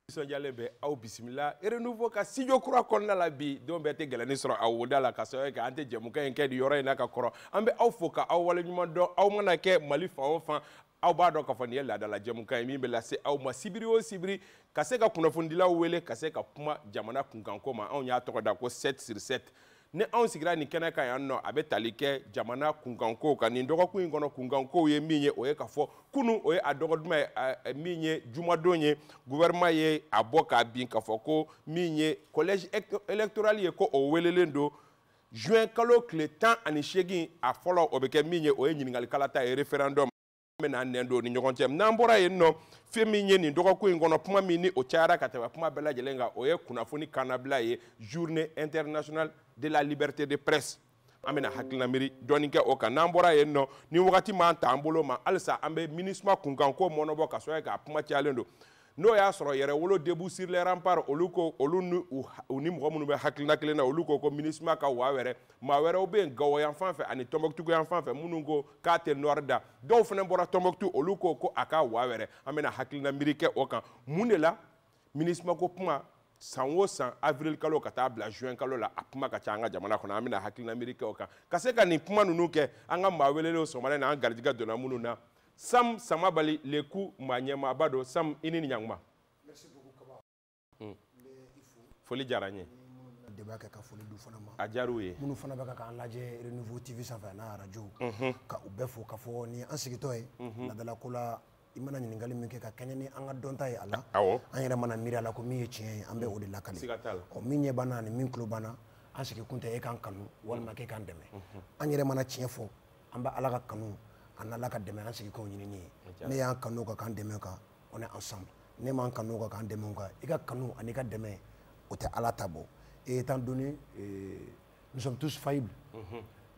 Jalen bɛ aw bisimila renouveau ka studio kura kɔnɔna la bi don bɛɛ tɛ gɛlɛnni sɔrɔ a woda la ka sababu kɛ an tɛ jɛmukan in kɛ nin yɔrɔ in na ka kɔrɔ an bɛ aw fo ka aw waleɲuman dɔn aw mana kɛ Mali fan o fan aw b'a dɔn k'a fɔ nin ye laadala jɛmukan ye min bɛ lase aw ma sibiri o sibiri ka se ka kunnafonidilaw wele ka se ka kuma jamana kunkanko ma anw y'a tɔgɔ da ko 7 sur 7 ni anw sigira nin kɛnɛ kan yan nɔ a bɛ tali kɛ jamana kunkanko kan nin dɔgɔkun in kɔnɔ kunkankow ye min ye o ye ka fɔ kunu o ye a dɔgɔ duman ye min ye jumadon ye gouvernement ye a bɔ k'a bin k'a fɔ ko min ye collège électoral ye ko o welelen don juin kalo tile 18 a fɔlɔ o bɛ kɛ min ye o ye ɲininkali ta ye référendum an bɛna nɛn don ni ɲɔgɔn cɛ n'an bɔra yen nɔ fɛn min ye nin dɔgɔkun in kɔnɔ kuma min ni o cayara ka tɛmɛ kuma bɛɛ lajɛlen kan o ye kunnafoni kannabila ye journée internationale de la liberté de presse an bɛna hakilina miiri dɔɔni kɛ o kan n'an bɔra yen nɔ ni wagati m'an ta an bolo ma halisa an bɛ MINUSMA kunkanko mɔnɔbɔ ka sɔrɔ k'a kuma cayalen don n'o y'a sɔrɔ yɛrɛwolo debout sur les remparts olu ko olu ni mɔgɔ minnu bɛ hakilina kelen na olu ko ko MINUSMA ka waa wɛrɛ maa wɛrɛw bɛ yen Gawo yan fan fɛ ani Tɔnbɔkutu yan fan fɛ minnu ko k'a tɛ nord da dɔw fana bɔra Tɔnbɔkutu olu ko a ka waa wɛrɛ an bɛna hakilina miiri kɛ o kan mun de la MINUSMA ko kuma san o san avril kalo ka taa bila juin kalo la a kuma ka ca an ka jamana kɔnɔ an bɛna hakilina miiri kɛ o kan ka se ka nin kuma ninnu kɛ an ka maa welelenw sɔgɔmada in na an garijɛgɛ donna minnu na Sam Samabali Leku maa ɲɛmaaba don Sam i ni ɲankuma. Merci beaucoup Kaba. Foli diyara n ye. Débat kɛ ka foli du fana ma. A diyara u ye. Minnu fana bɛ k'an lajɛ Renouveau TV sanfɛ n'a radio ka u bɛɛ fo ka fɔ ni an sigitɔ ye laadala ko la i mana ɲininkali min kɛ ka kɛɲɛ ni an ka dɔnta ye a la an yɛrɛ mana miiri a la ko min ye tiɲɛ ye an bɛ o de lakale min ɲɛ banna ani min tulo banna an sigi kun tɛ e k'an kanu walima k'e k'an dɛmɛ an yɛrɛ mana tiɲɛ fɔ an bɛ Ala ka kanu an n'Ala ka dɛmɛ an sigi k'o ɲinini ye ne y'an kanu ka k'an dɛmɛ kan on est ensemble ne m'an kanu ka k'an dɛmɛ kan i ka kanu ani ka dɛmɛ o tɛ Ala ta bɔ et étant donné nous sommes tous faillibles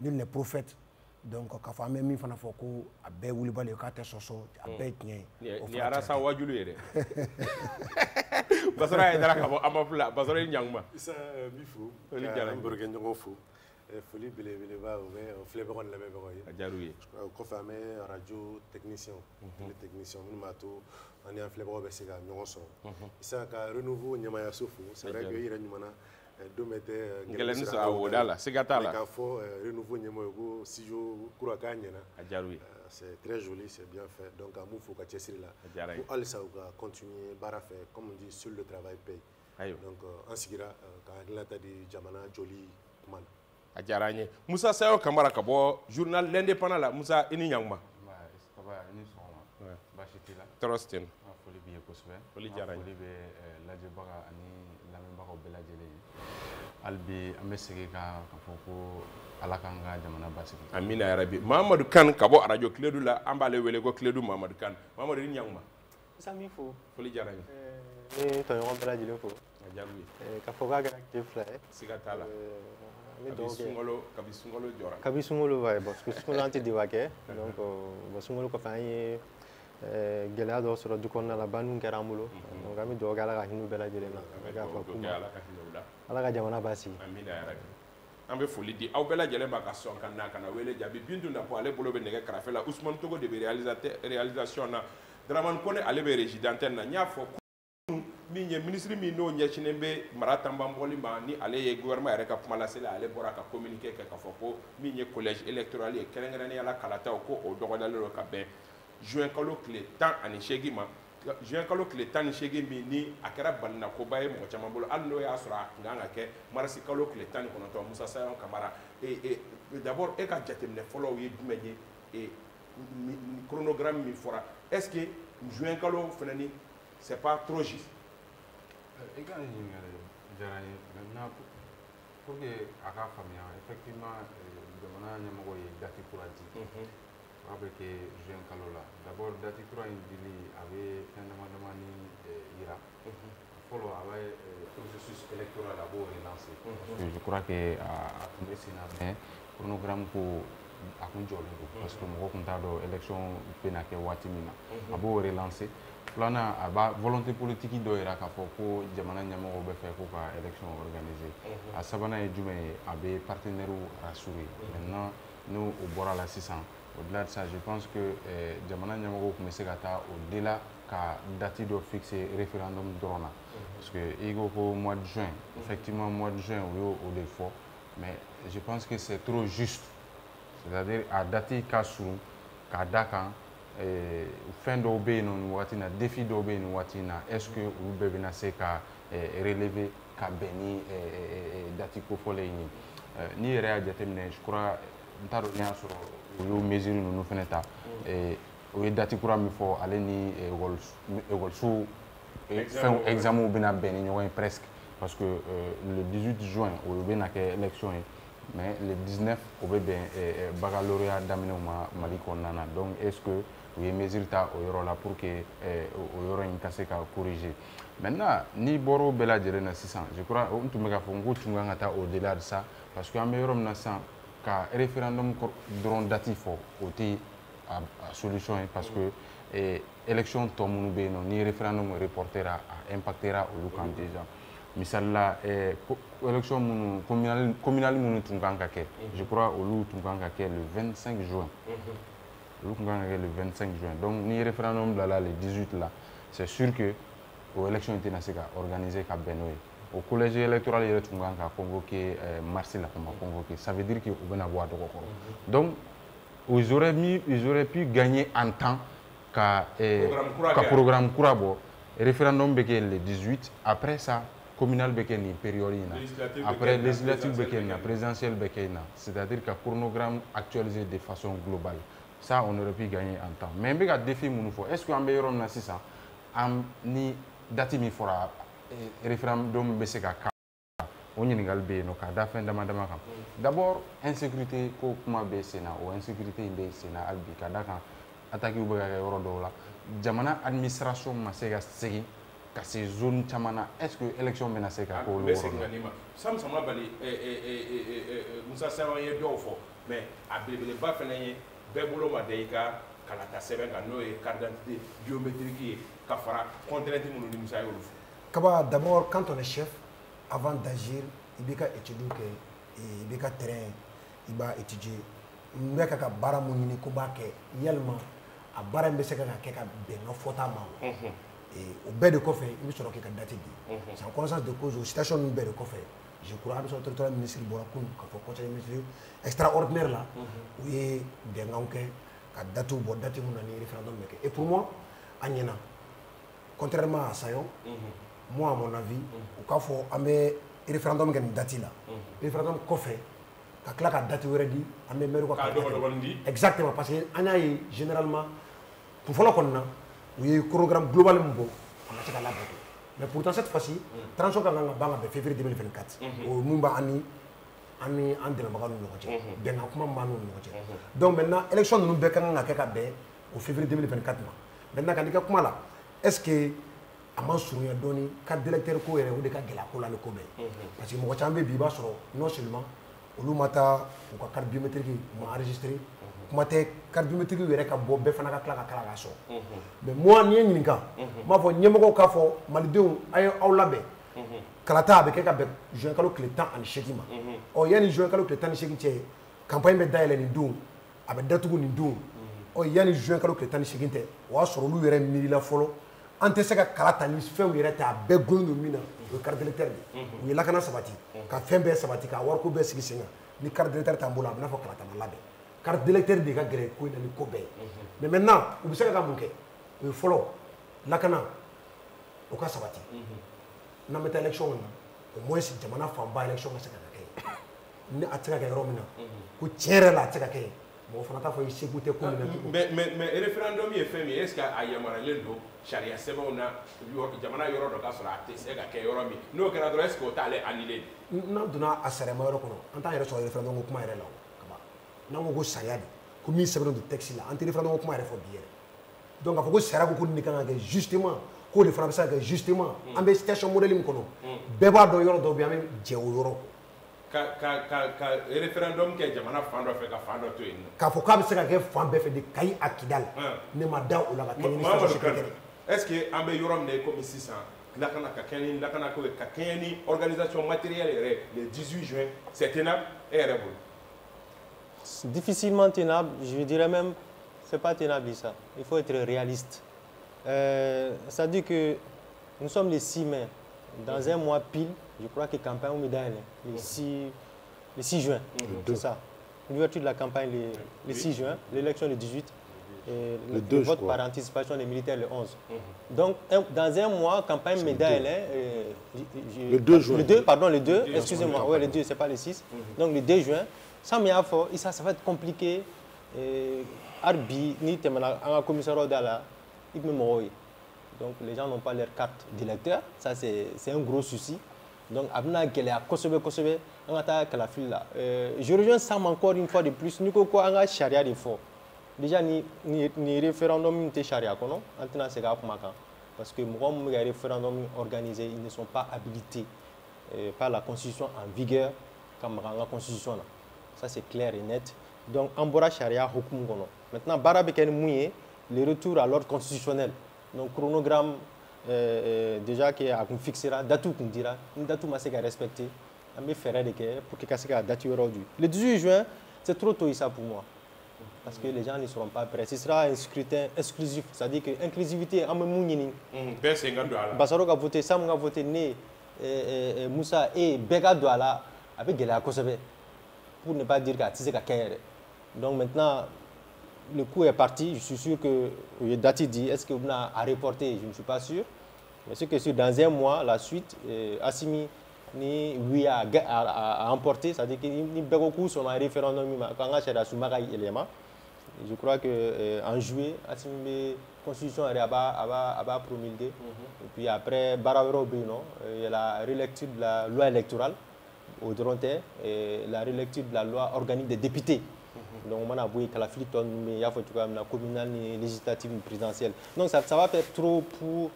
nul n'est prophète donc k'a fɔ an bɛ min fana fɔ ko a bɛɛ wulibali k'a tɛ sɔsɔ a bɛɛ ye tiɲɛ ye ni arasa wajulu ye dɛ Basɔrɔ ye dara ka bɔ Amafula Basɔrɔ i ɲankuma Isa mi fo foli diyara n bɔrɔkɛ ɲɔgɔn fo foli belebeleba o bɛ filɛbagaw ni lamɛnbagaw ye a diyara u ye o kɔfɛ an bɛ radio technicien télé technicien minnu b'a to an ni an filɛbagaw bɛ se ka ɲɔgɔn sɔrɔ Isa ka renouveau ɲɛmaayaso fo c'est vrai que i yɛrɛ ɲumana don bɛ tɛ gɛlɛnni sɔrɔ a woda la siga t'a la k'a fɔ renouveau ɲɛmaaw ye ko studio kura k'a ɲɛna a diyara u ye c'est très joli c'est bien fait donc an b'u fo ka cɛsiri la a diyara ye ko halisa u ka continuer baara fɛ comme on dit seul le travail paye donc an sigira ka hakilinata di jamana joli kuma na a diyara an ye Musa Sayo Kamara ka bɔ journal l'Indépendant la Musa i ni ɲankuma ni sɔgɔma baasi t'i la tɔɔrɔ tɛ n na foli b'i ye kosɛbɛ foli diyara n ye foli bɛ lajɛbaga ani lamɛnbagaw bɛɛ lajɛlen ye hali bi an bɛ segin ka fɔ ko Ala k'an ka jamana basigi amina yarabi Mahamadu Kan ka bɔ radio Kiledu la an b'ale wele ko Kiledu Mahamadu Kan Mahamadu i ni ɲankuma Isa mi fo foli diyara n ye ne tɔɲɔgɔn bɛɛ lajɛlen fo a diyara u ye ka fɔ k'a kɛra tile fila ye siga t'a la kabi sunkalo jɔra kabi sunkalo ouais parce que sunkalo an tɛ débat kɛ donc bon sunkalo kɔfɛ an ye gɛlɛya dɔ sɔrɔ du kɔnɔna la banni kɛra an bolo donc an bɛ dugawu kɛ Ala ka hinɛ bɛɛ lajɛlen na Ala ka jamana basigi amina yarabi an bɛ foli di aw bɛɛ lajɛlen ma ka sɔn ka na ka na wele jaabi Bintu Dapɔ ale bolo bɛ nɛgɛ kɛrɛfɛ la Ousmane Togo de bɛ réalisation na Dramane Kone ale bɛ régie d'antenne na n y'a fɔ min ye ministre min n'o ɲɛsinnen bɛ mara tanbanbɔli ma ni ale ye gouvernement yɛrɛ ka kuma lase la ale bɔra ka communiqué kɛ k'a fɔ ko min ye collège électoral ye kɛrɛnkɛrɛnnenya la kalataw ko o dɔgɔdalen don ka bɛn juin kalo tile 18 ma juin kalo tile 18 min ni a kɛra balinakoba ye mɔgɔ caman bolo hali n'o y'a sɔrɔ a kun kan ka kɛ marisi kalo tile 19 Musa Sayo Kamara d'abord e ka jateminɛ fɔlɔw ye jumɛn ye chronogramme min fɔra est-ce que juin kalo fana ni c'est pas trop juste i ka ɲininkali diyara n ye maintenant pour que a ka faamuya effectivement jamana ɲɛmɔgɔ ye date kura di a bɛ kɛ juin kalo la d'abord date kura in dili a bɛ fɛn damadamani yira fɔlɔ a bɛ processus électoral a b'o relancer je crois que a tun bɛ sen na mais chronogramme ko a kun jɔlen don parce que mɔgɔ tun t'a dɔn élection bɛna kɛ waati min na a b'o relancer filanan a b'a volonté politique dɔ yira k'a fɔ ko jamana ɲɛmɔgɔw bɛ fɛ ko ka élection organiser a sabanan ye jumɛn ye a bɛ partenaires rassurer maintenant n'o bɔra la sisan au-delà de ça je pense que jamana ɲɛmɔgɔw tun bɛ se ka taa au-delà ka date dɔ fixer référendum dɔrɔn na Parce que au mois de juin, effectivement, au mois de juin, au défaut, mais je pense que c'est trop juste. C'est-à-dire, à dater Kassourou, à Dakar, fin d'obé, défi d'obé, est-ce que vous devez relever Kabeni dati Kofole ni yɛrɛ y'a jateminɛ je crois n t'a dɔn n'i y'a sɔrɔ o y'o mesure ninnu fɛnɛ ta o ye dati kura min fɔ ale ni ekɔliso fɛnw examenw bɛna bɛn ni ɲɔgɔn ye presque parce que le 18 juin o bɛna kɛ élection ye mais le 19 o bɛ bɛn baccalauréat daminɛw ma Mali kɔnɔna na donc est ce que u ye mesure ta o yɔrɔ la pour que o yɔrɔ in ka se ka corriger. Maintenant, ni bɔra o bɛɛ lajɛlen na sisan je crois n tun bɛ k'a fɔ n ko tun kan ka taa au delà de ça parce que an bɛ yɔrɔ min na sisan ka référendum dɔrɔn dati fɔ o tɛ a solution ye parce que élection tɔ minnu bɛ yen nɔ ni référendum reportera a impactera olu kan déjà misali la élection minnu communal minnu tun kan ka kɛ je crois olu tun kan ka kɛ le 25 juin olu tun kan ka kɛ le 25 juin donc ni référendum bilala le 18 là c'est sûr que o élection tɛna se ka organiser ka bɛn n'o ye o collège électoral yɛrɛ tun kan ka convoquer mars la ka ma convoquer ça veut dire que u bɛna bɔ a tɔgɔ kɔrɔ donc ils auraient pu gagner en temps ka programme kura bɔ référendum bɛ kɛ le 18 après ça communal bɛ kɛ nin période in na après législative bɛ kɛ nin na présidentielle bɛ kɛ nin na c'est-à-dire ka chronogramme actualisé de façon globale ça on aurait pu gagner en temps mais n bɛ ka défi minnu fɔ est-ce que an bɛ yɔrɔ min na sisan an ni dati min fɔra référendum bɛ se ka k'a la o ɲininkali bɛ yen nɔ k'a da fɛn dama dama kan d'abord insécurité ko kuma bɛ sen na o insécurité in bɛ sen na hali bi ka da kan attaques bɛ ka kɛ yɔrɔ dɔw la jamana administration ma se ka segin ka se zone caman na est ce que élection bɛna se ka k'olu yɔrɔ la. Sam Samabali Musa Sɛbɛn ye dɔw fɔ mais a belebeleba fɛnɛ ye bɛɛ bolo ma da i ka kalata sɛbɛn kan n'o ye carte d'identité biométrique ye ka fara contrainte minnu ni Musa y'olu fɔ. Kaba, d'abord, quand on est chef, avant d'agir, il y a étudier, il y a terrain, il y a étudier. Il y a des barres qui sont yelma, a barre mbese ka keka benga fota ma. Et au bed de coffre, il sera que date dit. C'est en conscience de cause, station de bed de coffre. Je crois que le territoire ministre Borakoun, quand on continue ministre extraordinaire là, où il y a benga onke, ka date ou bon date mon année référendum meke. Et pour moi, Agnena, contrairement à Sayon. Moi, à mon avis, au cas où on a un référendum qui est daté là, le référendum qu'on fait, quand la date est ready, on a un exactement, parce qu'on a généralement, pour faire qu'on a, il y a un programme global, on a la mais pourtant cette fois-ci, transition quand on a février 2024, au Mumba Ani, Ani Andelabaga nous bien comment nous donc maintenant, élection nous bécane à Kakabe au février 2024. Maintenant, quand on a là, est-ce que a ma surunya dɔɔni carte d'électeur ko yɛrɛ o de ka gɛlɛ ko la ni ko bɛɛ parce que mɔgɔ caman bɛ bi i b'a sɔrɔ non seulement olu ma taa u ka carte biométrique ma enregistré kuma tɛ carte biométrique yɛrɛ ka bɔ bɛɛ fana ka tila ka kala k'a sɔrɔ mais moi n'i ye ɲininka n b'a fɔ ɲɛmɔgɔw k'a fɔ malidenw a ye aw labɛn kalata a bɛ kɛ ka bɛn juin kalo tile 18 ma ɔ yanni juin kalo tile 18 cɛ campagne bɛ dayɛlɛ nin don a bɛ datugu nin don ɔ yanni juin kalo tile 18 tɛ o y'a sɔrɔ olu yɛrɛ miirila fɔlɔ an tɛ se ka kala ta ni fɛnw yɛrɛ tɛ a bɛɛ gunnen don min na o ye carte d'électeur de ye u ye lakana sabati ka fɛn bɛɛ sabati ka wariko bɛɛ sigi sen kan ni carte d'électeur t'an bolo a bɛ n'a fɔ kalata ma labɛn carte d'électeur de ka gɛlɛn ko in na ni ko bɛɛ ye mais maintenant u bɛ se ka mun kɛ o ye fɔlɔ lakana o ka sabati n'an bɛ taa élection na au moins jamana fanba élection ka se ka kɛ ni a tɛ se ka kɛ yɔrɔ min na ko tiɲɛ yɛrɛ la a tɛ se ka kɛ bon fana t'a fɔ i seko tɛ ko min na mais référendum ye fɛn min ye est ce que a yamaruyalen don sariya sɛbɛnw na jamana yɔrɔ dɔ ka sɔrɔ a tɛ se ka kɛ yɔrɔ min n'o kɛra dɔrɔn est ce que o t'ale annulé n'an donna a sariyama yɔrɔ kɔnɔ an t'an yɛrɛ sɔrɔ référendum ko kuma yɛrɛ la o kaba n'an ko ko sariya de ko min sɛbɛnnen don texte la an tɛ référendum ko kuma yɛrɛ fɔ bi yɛrɛ donc k'a fɔ ko sariya ko nin de kan ka kɛ justement k'o de fana bɛ se ka kɛ justement an bɛ situation modèle min kɔnɔ bɛɛ b'a dɔn yɔrɔ dɔw bɛ yen an bɛ jɛ o yɔrɔ ka référendum kɛ jamana fan dɔ fɛ ka fan dɔ to yen k'a fɔ k'a bɛ se ka kɛ fan bɛɛ fɛ de Kayi a Kidal ne ma da o la ka kɛɲɛ ni situation sécuritaire est ce que an bɛ yɔrɔ min na komi sisan lakana ka kɛɲɛ ni lakana ko ka kɛɲɛ ni organisation matérielle yɛrɛ le 18 juin c'est tenable e yɛrɛ bolo difficilement tenable je dirais même c'est pas tenable ça il faut être réaliste c'est à dire que nous sommes les 6 mai Dans un mois pile, je crois que la campagne est le 6 juin. C'est ça. L'ouverture de la campagne le 6 juin, l'élection le 18. Et le vote par anticipation des militaires le 11. Donc, dans un mois, campagne médaille, le 2 juin. Le 2, excusez-moi, ouais, le 2, c'est pas le 6. Donc, le 2 juin, ça m'a fait, ça va être compliqué. Arbi, ni temana, un commissariat d'Ala, il me mourra. Donc, les gens n'ont pas leur carte d'électeur. Ça, c'est un gros souci. Donc, Abna Gelea, Kosobe, on attaque la file là. Je rejoins Sam encore une fois de plus. Nous, quoi, on a charia de fort. Déjà, ni référendum ni charia, non? Maintenant, c'est grave parce que les référendums organisés, ils ne sont pas habilités par la constitution en vigueur comme la constitution. Ça, c'est clair et net. Donc, en bora charia, maintenant, Barabeken Mouye, le retour à l'ordre constitutionnel. Donc, chronogramme déjà qui a fixé la date qu'on dira, une date où on respecter, on va faire pour que la date aujourd'hui. Le 18 juin, c'est trop tôt ça pour moi. Parce que les gens ne seront pas prêts. Ce sera un scrutin exclusif, c'est-à-dire que l'inclusivité, on va voter, Sam va voter, Moussa et Bega Douala avec Gela Kosobe, pour ne pas dire qu'il y a donc maintenant, le coup est parti. Je suis sûr que Dati dit, est-ce que vous avez à reporter? Je ne suis pas sûr. Mais ce que c'est dans un mois, la suite, Assimi ni oui à emporter, c'est-à-dire que ni beaucoup sont en référendum quand on a cherché à soumettre l'élément. Je crois qu'en juillet, la Constitution a promulgué. Et puis après, il y a la relecture de la loi électorale au Torontais et la relecture de la loi organique des députés. Donc, on a vu que la flûte, mais il y a la communale, législative, présidentielle. Donc, ça va faire trop pour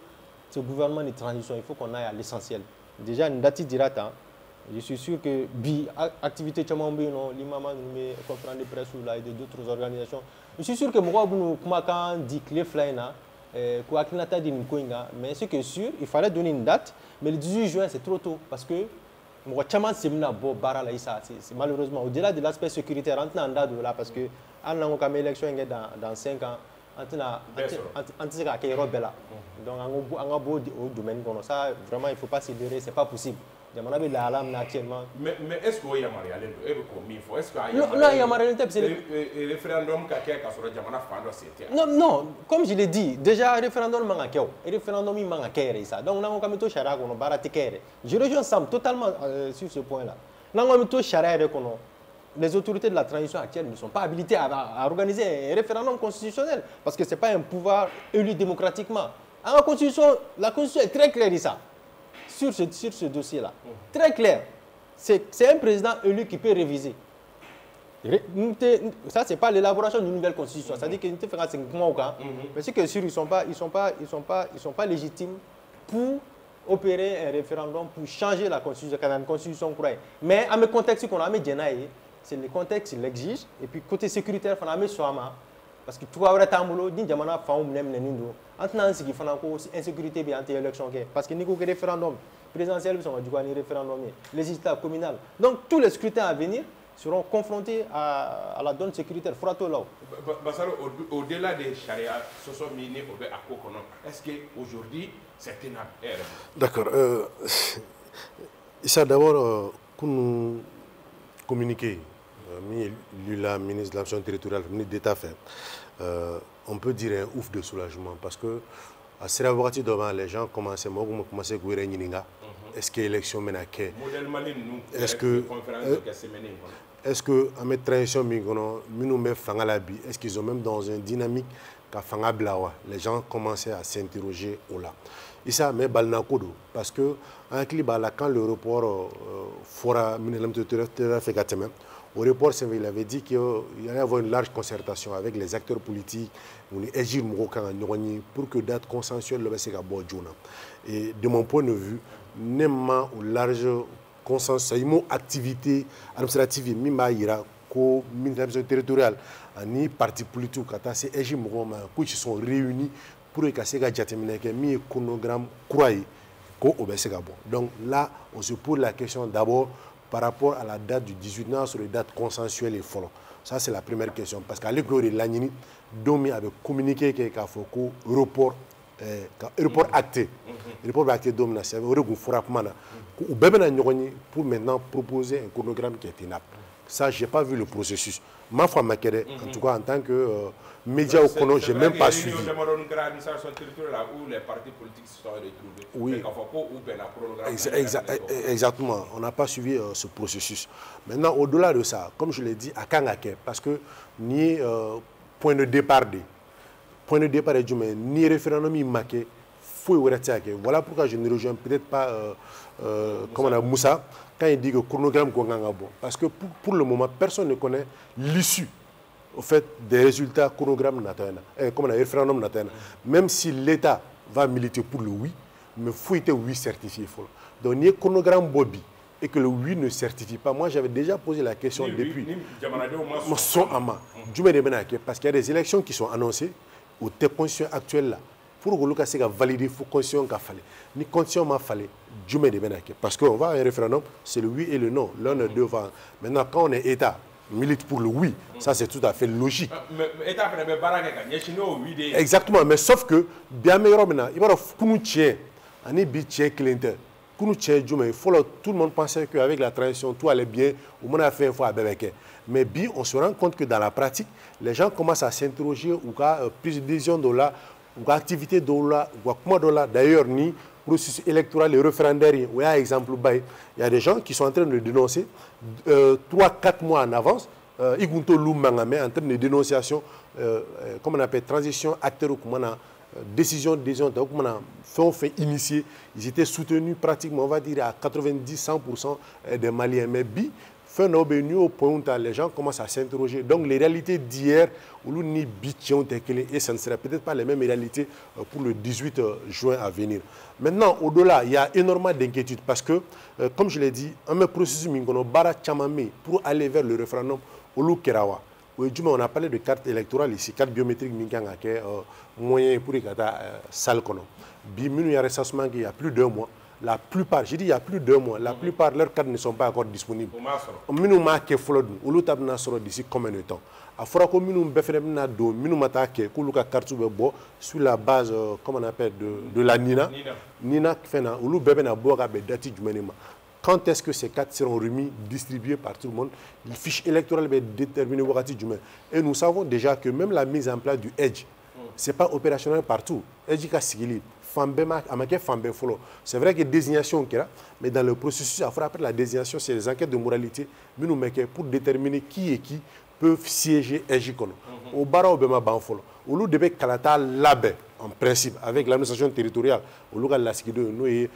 ce gouvernement de transition. Il faut qu'on aille à l'essentiel. Déjà, une date dirate. Je suis sûr que l'activité de l'imam, conférence de presse et d'autres organisations, je suis sûr que moi, je dit clé flyna, mais ce qui est sûr, il fallait donner une date, mais le 18 juin, c'est trop tôt parce que malheureusement, au-delà de l'aspect sécuritaire, on a là parce que on a une élection dans 5 ans. Donc, on a beau domaine, ça, vraiment, il ne faut pas céder, ce n'est pas possible. Actuellement. Mais est-ce qu'il y a mariage? Non, comme je l'ai dit, déjà, le référendum je rejoins Sam totalement sur ce point-là. Les autorités de la transition actuelle ne sont pas habilitées à organiser un référendum constitutionnel parce que ce n'est pas un pouvoir élu démocratiquement. La Constitution est très claire ça. Sur ce dossier-là. Très clair. C'est un président élu qui peut réviser. Ça, ce n'est pas l'élaboration d'une nouvelle constitution. C'est-à-dire qu'il faut faire 5 mois. Mais c'est que sûr, ils ne sont pas légitimes pour opérer un référendum, pour changer la constitution, une constitution. Mais à mes contextes qu'on a mis, c'est le contexte qui l'exige. Et puis, côté sécuritaire, il faut mettre Soama. Parce que tout va être en boulot, ni jamana faum nem nenindo. Maintenant, ce qui fait encore insécurité bien anti-élection parce que ni qu'au référendum présidentiel, ils sont du coup ni référendum législatif communal. Donc tous les scrutins à venir seront confrontés à la donne sécuritaire. Au-delà des charia, ce sont mis au Kokono. Est-ce qu'aujourd'hui c'est tenable? D'accord. Ça d'abord, pour nous communiquer. La ministre de l'action territoriale, le ministre d'État fait, on peut dire un ouf de soulagement parce que à Séravati devant les gens commençaient à gouverner. Est-ce que l'élection mène à quai? Est-ce que à mettre transition est-ce qu'ils ont même dans une dynamique les gens commençaient à s'interroger là. Et ça mais balnakodo parce que en clip quand le report fera au report, il avait dit qu'il y allait avoir une large concertation avec les acteurs politiques pour que date consensuelle le et de mon point de vue, même une large consensus, une activité administrative, ko ministère territorial ni parti politique qui sont réunis pour que ces gars mi chronogramme croyez ko donc là on se pose la question d'abord par rapport à la date du 18 mars sur les dates consensuelles et follow. Ça c'est la première question parce qu'à l'époque de l'année Domi avait communiqué qu'il faut report report acté report acté domina c'est vrai qu'on fera pas mal ou bien pour maintenant proposer un chronogramme qui est tenable. Ça, j'ai pas vu le processus. Ma foi, en tout cas, en tant que média au Kono, je n'ai même pas suivi. Oui, exactement. On n'a pas suivi ce processus. Maintenant, au-delà de ça, comme je l'ai dit, à Kangake, parce que ni point de départ ni référendum marqué, voilà pourquoi je ne rejoins peut-être pas comme on a Moussa quand il dit que le chronogramme est bon. Parce que pour le moment, personne ne connaît l'issue au fait des résultats chronogramme comme on a référendum national. Même si l'État va militer pour le oui, mais il faut être oui certifié. Donc, il y a un chronogramme Bobby et que le oui ne certifie pas. Moi, j'avais déjà posé la question depuis. Parce qu'il y a des élections qui sont annoncées aux conditions actuelles là. Pour que l'on soit validé, il faut condition qu'il fallait. Ni condition m'a fallu, parce qu'on va à un référendum, c'est le oui et le non. L'un des deux va. Maintenant, quand on est État, milite pour le oui, ça c'est tout à fait logique. Exactement, mais sauf que, bien meilleur maintenant, il va y avoir tout le monde pensait qu'avec la transition, tout allait bien, au moins on a fait une fois à Bébéké. Mais bien, on se rend compte que dans la pratique, les gens commencent à s'interroger ou à prise de décision de là, ou activité d'ailleurs ni processus électoral et référendaire il y a exemple il y a des gens qui sont en train de dénoncer 3-4 mois en avance en termes de dénonciation comme on appelle transition acteur ou comment décision donc on fait initier ils étaient soutenus pratiquement on va dire à 90-100% des Maliens mais fin au point où les gens commencent à s'interroger. Donc les réalités d'hier, et ça ne serait peut-être pas les mêmes réalités pour le 18 juin à venir. Maintenant, au-delà, il y a énormément d'inquiétudes parce que, comme je l'ai dit, un processus pour aller vers le référendum, on a parlé de carte électorale ici, carte biométrique, moyen pour les salle. Il y a plus d'1 mois. La plupart, j'ai dit il y a plus d'1 mois, la plupart de leurs cartes ne sont pas encore disponibles. Nous avons d'ici combien de temps? Il faudra que nous fassions sur la base, comme on appelle, de la Nina. Nina qui fait quand est-ce que ces cartes seront remis, distribuées par tout le monde? Le fiche électoral va déterminer. Et nous savons déjà que même la mise en place du Edge, ce n'est pas opérationnel partout. Edge c'est vrai que désignation mais dans le processus, après la désignation, c'est les enquêtes de moralité pour déterminer qui et qui peuvent siéger au barreau de Banfolo. Au lieu de Kalata Labé, en principe, avec l'administration territoriale, au lieu de nous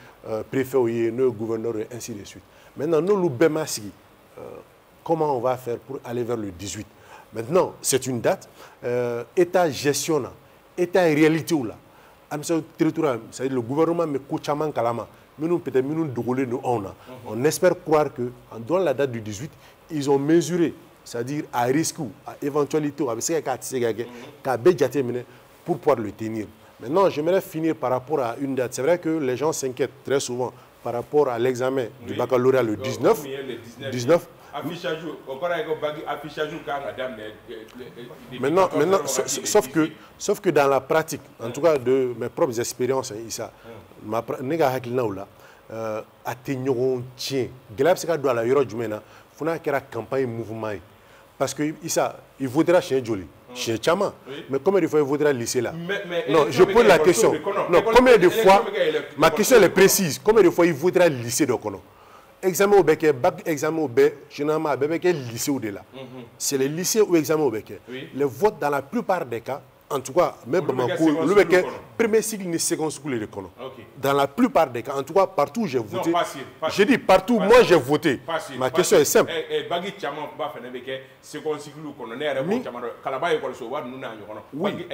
préfet, nous gouverneur et ainsi de suite. Maintenant, nous, comment on va faire pour aller vers le 18? Maintenant, c'est une date. État gestion, État réalité ou là. Territorial, c'est-à-dire le gouvernement mais Kouchaman Kalama, on espère croire que en donnant la date du 18, ils ont mesuré, c'est-à-dire à risque ou à éventualité pour pouvoir le tenir. Maintenant, j'aimerais finir par rapport à une date. C'est vrai que les gens s'inquiètent très souvent par rapport à l'examen du baccalauréat le 19. Maintenant, sauf que dans la pratique, en tout cas de mes propres expériences, campagne mouvement parce que il voudra chez Joli, chez Chama, mais combien de fois il voudra lycée là? Non, je pose la question. Non, combien de fois? Ma question est précise. Combien de fois il voudra lycée de Kono? Examen au Béquet, bac examen au Bé, généralement à Béquet, lycée ou de là. C'est le lycée ou examen au Béquet. Le vote, dans la plupart des cas, en tout cas, même le Béquet, premier cycle ni second cycle de Kono. Dans la plupart des cas, en tout cas, partout où j'ai voté. J'ai dit partout, moi j'ai voté. Ma question est simple. Oui.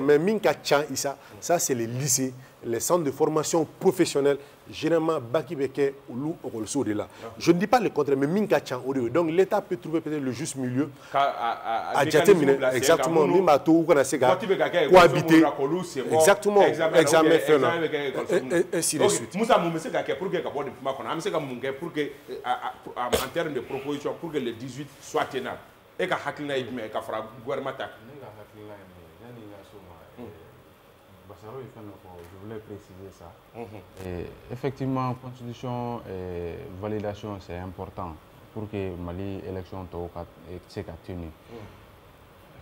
Mais Minka Tchan, ça c'est les lycées, les centres de formation professionnelle, généralement Baki Beke ou Olso de là. Je ne dis pas le contraire, mais Minka Tchan, donc l'État peut trouver peut-être le juste milieu à Djatemine, exactement, Mimato ou Konasega, cohabiter, exactement, examen fait là, et ainsi de suite. Moussa Moumese Gake pour que en termes de proposition, pour que le 18 soit tenable, et que Hakina Ibme, et que Fra gouvernement. Bassaro, je voulais préciser ça. Et effectivement, constitution et validation, c'est important pour que Mali élection soit tenue.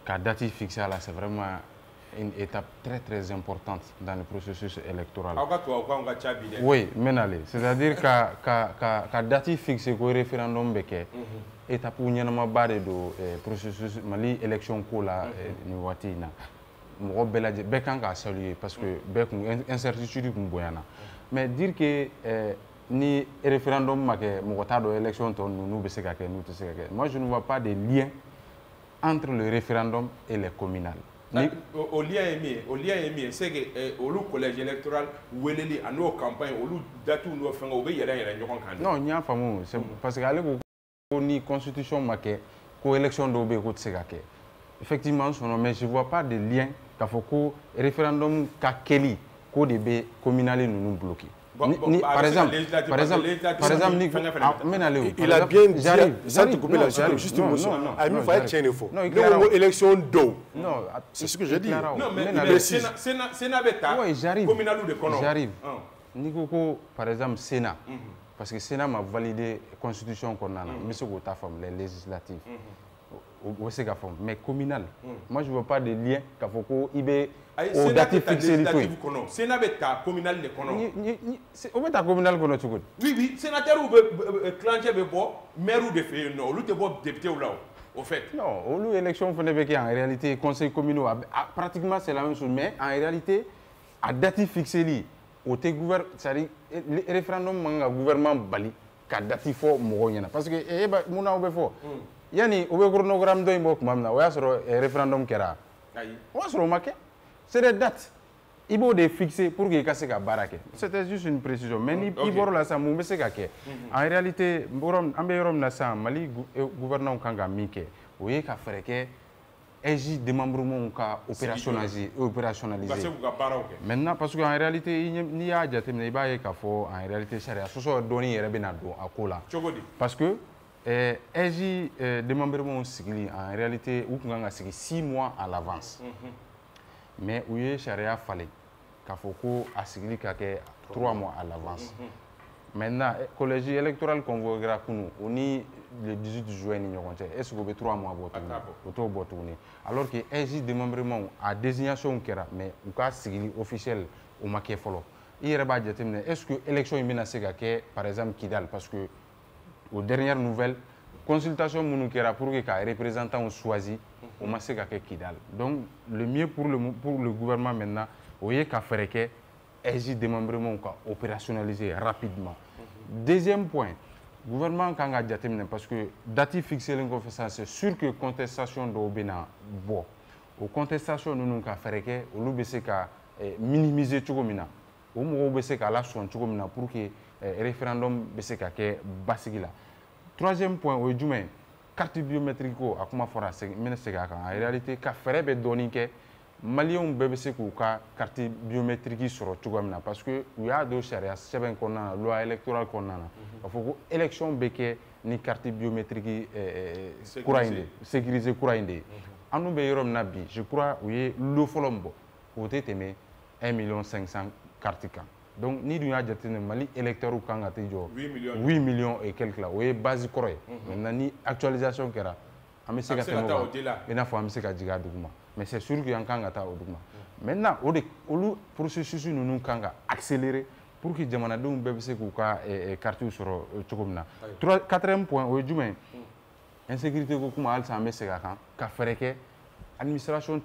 La date fixée là, c'est vraiment une étape très importante dans le processus électoral. Oui, c'est-à-dire que la date fixée au référendum, étape où il y a un processus Mali élection là, bɛɛ kan k'a saluer parce que bɛɛ kun incertitude kun bonyana mais dire que ni référendum ma kɛ mɔgɔ t'a dɔn élection tɔ ninnu bɛ se ka kɛ n'u tɛ se ka kɛ moi je ne vois pas de lien entre le référendum et les communales. Au lien est mis, c'est que au collège électoral weleli à nos campagnes au date où nous faisons au yɛrɛ ɲɔgɔn kan. Non, il y a pas mot, c'est parce que ale ko ni constitution ma kɛ ko élection dɔw bɛ yen ko tɛ se ka kɛ. Effectivement, mais je ne vois pas de lien k'a fɔ ko référendum ka kɛli ko de bɛ communal ninnu bloqué. Par exemple, il a bien dit, sans te couper la suite, juste une motion. Il faut être il faut. Élection d'eau. Non, c'est ce que je dis. Non, mais Sénat bêta, communal ou de Kono. J'arrive. Nikoko, par exemple, Sénat. Parce que Sénat m'a validé la constitution qu'on a, les législatives. Mais communal, moi je ne vois pas de lien qu'à Foko, IB, au datif fixé. Sénat bêta, communal de Kono. Au bêta communal qu'on a tout. Oui, sénateur ou clanché de bois, maire ou de fait, non, ou de bois député ou là, au fait. Non, au élection, en réalité, conseil communal, pratiquement c'est la même chose, mais en réalité, à datif fixé, au c'est-à-dire, le référendum, le gouvernement Bali, qu'à datif fort, parce que, mon a ouvert fort. Yani o be chronogramme do imbo kuma na o ya soro référendum kera ayi o soro make c'est des dates il faut les fixer pour que kase ka barake c'était juste une précision mais ni iboro la sa mu be se ka ke en réalité borom ambe yorom na sa Mali gouvernement kanga mike o ye ka freke eji démembrement ka opérationnaliser. Maintenant parce que en réalité ni ya jatemne iba ye ka fo en réalité charia soso doni yere be na do akola parce que EJ démembrement sigili en réalité ou qu'on a 6 mois à l'avance. Mais où est charia fallait qu'à Foko a sigili 3 mois à l'avance. Maintenant collège électoral convoquera on est le 18 juin est-ce que 3 mois pour tourner alors que EJ démembrement a désignation kera mais ou ka sigili officiel au maquet follow. Il est est-ce que l'élection est menacée par exemple Kidal parce que aux dernières nouvelles, consultation Mounukera pour que les représentants choisi au Masséka Kidal. Donc, le mieux pour le gouvernement maintenant, c'est qu'à faire que les démembrements opérationnalisés rapidement. Deuxième point, le gouvernement a déterminé parce que date fixée c'est sûr que contestation d'Obena bon. Aux contestations nous avons fait que nous avons minimiser tout comme au moins la son pour que référendum beseka ke basigila. Troisième point o jume carte biométrique a kuma fora ministère en réalité ka fere be doni ke malion be se ku ka carte biométrique sur tugamna parce que il y a deux charia seben konna loi électorale konna il faut que élection beke ni carte biométrique kurainde sécurisé kurainde anu be yorom nabi je crois oui le folombo au téteme 1,5 million cartes. Donc, ni d'un Mali électeur ou quand 8 millions et quelques là, oui, base correct. Maintenant, ni actualisation qui est mais c'est sûr qu'il y a un kangata au document. Maintenant, le processus nous avons accéléré pour que les gens puissent faire carte sur le Tchokomna. Quatrième point, insécurité comme Al-Samé Segakan, qui fait que l'administration de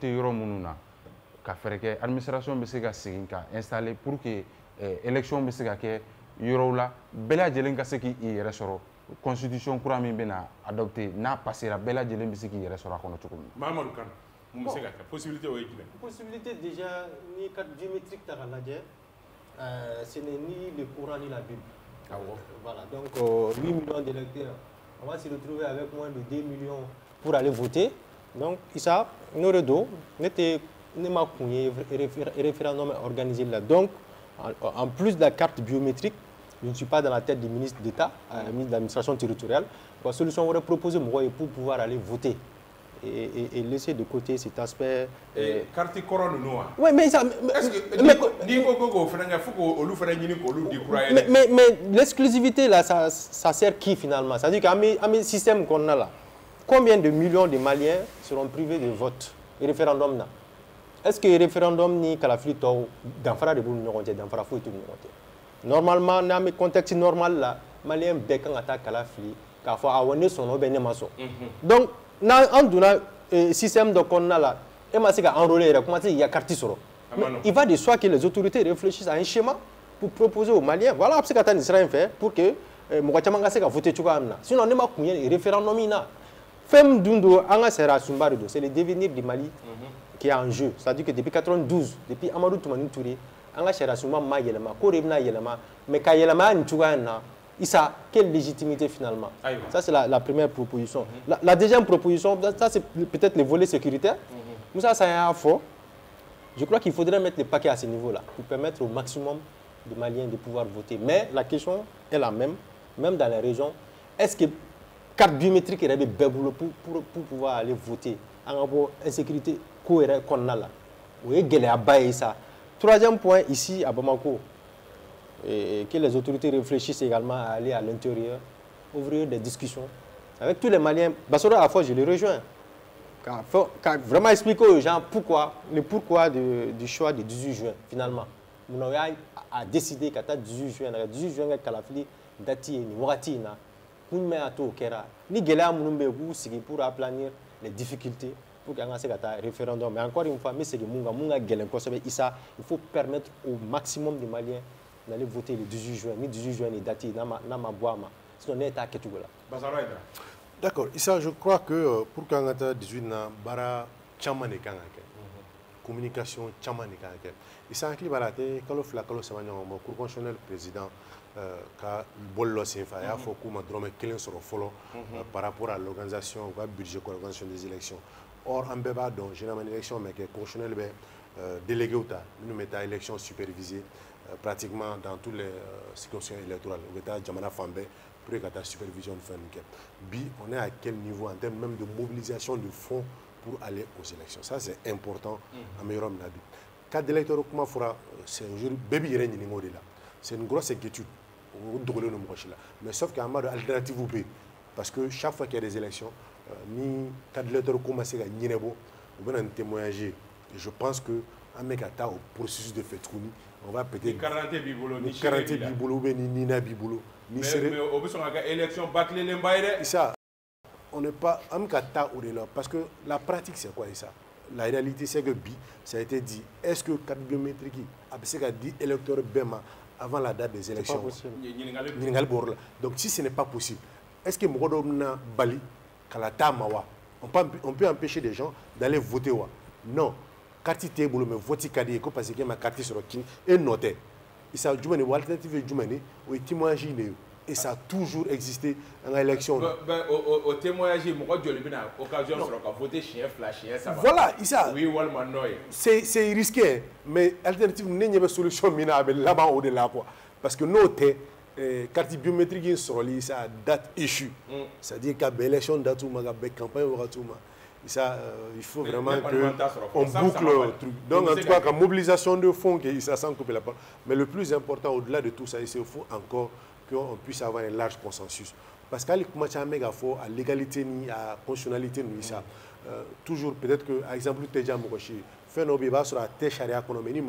l'administration est installée pour que l'élection be se ka kɛ yɔrɔw la bɛɛ lajɛlen ka se k'i yɛrɛ sɔrɔ constitution kura min bɛna adopté n'a passera bɛɛ lajɛlen bɛ se k'i yɛrɛ sɔrɔ a kɔnɔ cogo min na. Mahamadou Kane mun bɛ se ka kɛ possibilité o ye jumɛn. Possibilité déjà ni carte biométrique ta ka lajɛ ce n'est ni le Coran ni la Bible. Ah bon. Voilà donc 8 millions d'électeurs on va se retrouver avec moins de 2 millions pour aller voter donc Issa Noredo n'était pas référendum organisé là donc. En plus de la carte biométrique, je ne suis pas dans la tête du ministre d'État, ministre de l'administration territoriale. La solution aurait proposé pour pouvoir aller voter. et laisser de côté cet aspect. Carte couronne noire. Oui, mais ça. Mais l'exclusivité là, ça sert qui finalement? C'est-à-dire qu'à mes systèmes qu'on a là, combien de millions de Maliens seront privés de vote et référendum là? Est-ce que le référendum ni Kalafili Tau, dans de boule dans Farafou et tout normalement, dans le contexte normal là, Maliens bécan attaque Kalafili, car faut avoir son nom ben maçon. Donc, dans un système de qu'on a là, et ma c'est enrôler, il y a carte sur. Il va de soi que les autorités réfléchissent à un schéma pour proposer aux Maliens. Voilà ce qu'Atan Israël fait pour que Mouachamanga se vote tout comme ça. Sinon, on n'a pas de référendum. Femme Dundo, c'est le devenir du Mali qui est en jeu. C'est-à-dire que depuis 1992, depuis Amadou Toumani Touré, on a cherché ma yelema, Koremna yelema, mais quand yelema n'tougaana, ça quelle légitimité finalement? Ça c'est la première proposition. La deuxième proposition, ça c'est peut-être le volet sécuritaire. Mais ça c'est un faux. Je crois qu'il faudrait mettre le paquet à ce niveau-là pour permettre au maximum de Maliens de pouvoir voter. Mais la question est la même, même dans les régions. Est-ce que carte biométrique est pour pouvoir aller voter? En insécurité qu'on a là. Oui, ça. Troisième point, ici à Bamako, que les autorités réfléchissent également à aller à l'intérieur, ouvrir des discussions avec tous les Maliens. Bassora, à la fois, je les rejoins. Car vraiment expliquer aux gens le pourquoi du choix du 18 juin, finalement. Nous avons décidé qu'à 18 juin, Kalafili, Dati, Mourati, ni pour aplanir les difficultés pour qu'il y ait un référendum. Mais encore une fois, il faut permettre au maximum de Maliens d'aller voter le 18 juin. Ni 18 juin, ni Dati, sinon on est à Ketougola. D'accord. Issa, je crois que pour qu'il y ait 18 juin, bara chama ne kangake. Communication chama ne kangake. Issa, un clip à la télé, quand le Cour constitutionnel président ka bollo senfa ya fo kuma drome kelen soro folo par rapport à l'organisation au budget de l'organisation des élections. Or en beba donc généralement élection mais que constitutionnel be délégué outa nous mettre élection supervisée pratiquement dans toutes les circonscriptions électorales. On est jamana fambe pour que ta supervision fasse bi on est à quel niveau en termes même de mobilisation de fonds pour aller aux élections. Ça c'est important à meilleur nabi. Cadre électoral comment fera c'est un jour baby yere ni ngodi là. C'est une grosse inquiétude. Mais sauf qu'il y a une alternative parce que chaque fois qu'il y a des élections, ni cadre électoral commence à gagner, on va témoigner. Je pense que un mec attend au processus de fait on va peut-être 40 bibolo ni 40 bibolo ni nina bibolo ni mais au besoin de élection battre les mbaire ça on n'est pas un kata ou là parce que la pratique c'est quoi ça? La réalité c'est que ça a été dit est-ce que carte biométrique a dit électeur Bema avant la date des élections. Donc si ce n'est pas possible, est-ce que Mogodobna Bali, Kalata Mawa, on peut empêcher des gens d'aller voter? Non. Carte table, mais voter Kadi, parce que ma carte sur le king est notée. Et ça, du moins, alternative du moins, ou témoignage, et ça a toujours existé en élection. Au témoignage, occasion de voter chien, flash, chien, ça va. Voilà, ça. Oui, c'est risqué, mais alternative, il n'y a pas de solution là-bas au-delà. Parce que nos carte biométrique sur l'île, ça date issue. C'est-à-dire qu'il y a une élection date ou une campagne. Ça, il faut vraiment qu'on boucle le truc. Donc, en tout cas, la mobilisation de fonds, ça sans couper la parole. Mais le plus important, au-delà de tout ça, il faut encore qu'on puisse avoir un large consensus. Parce qu'à la légalité, à la constitutionnalité, toujours, peut-être que, par exemple, Teja Mokoshi, fait nos débats sur la Técharia économique,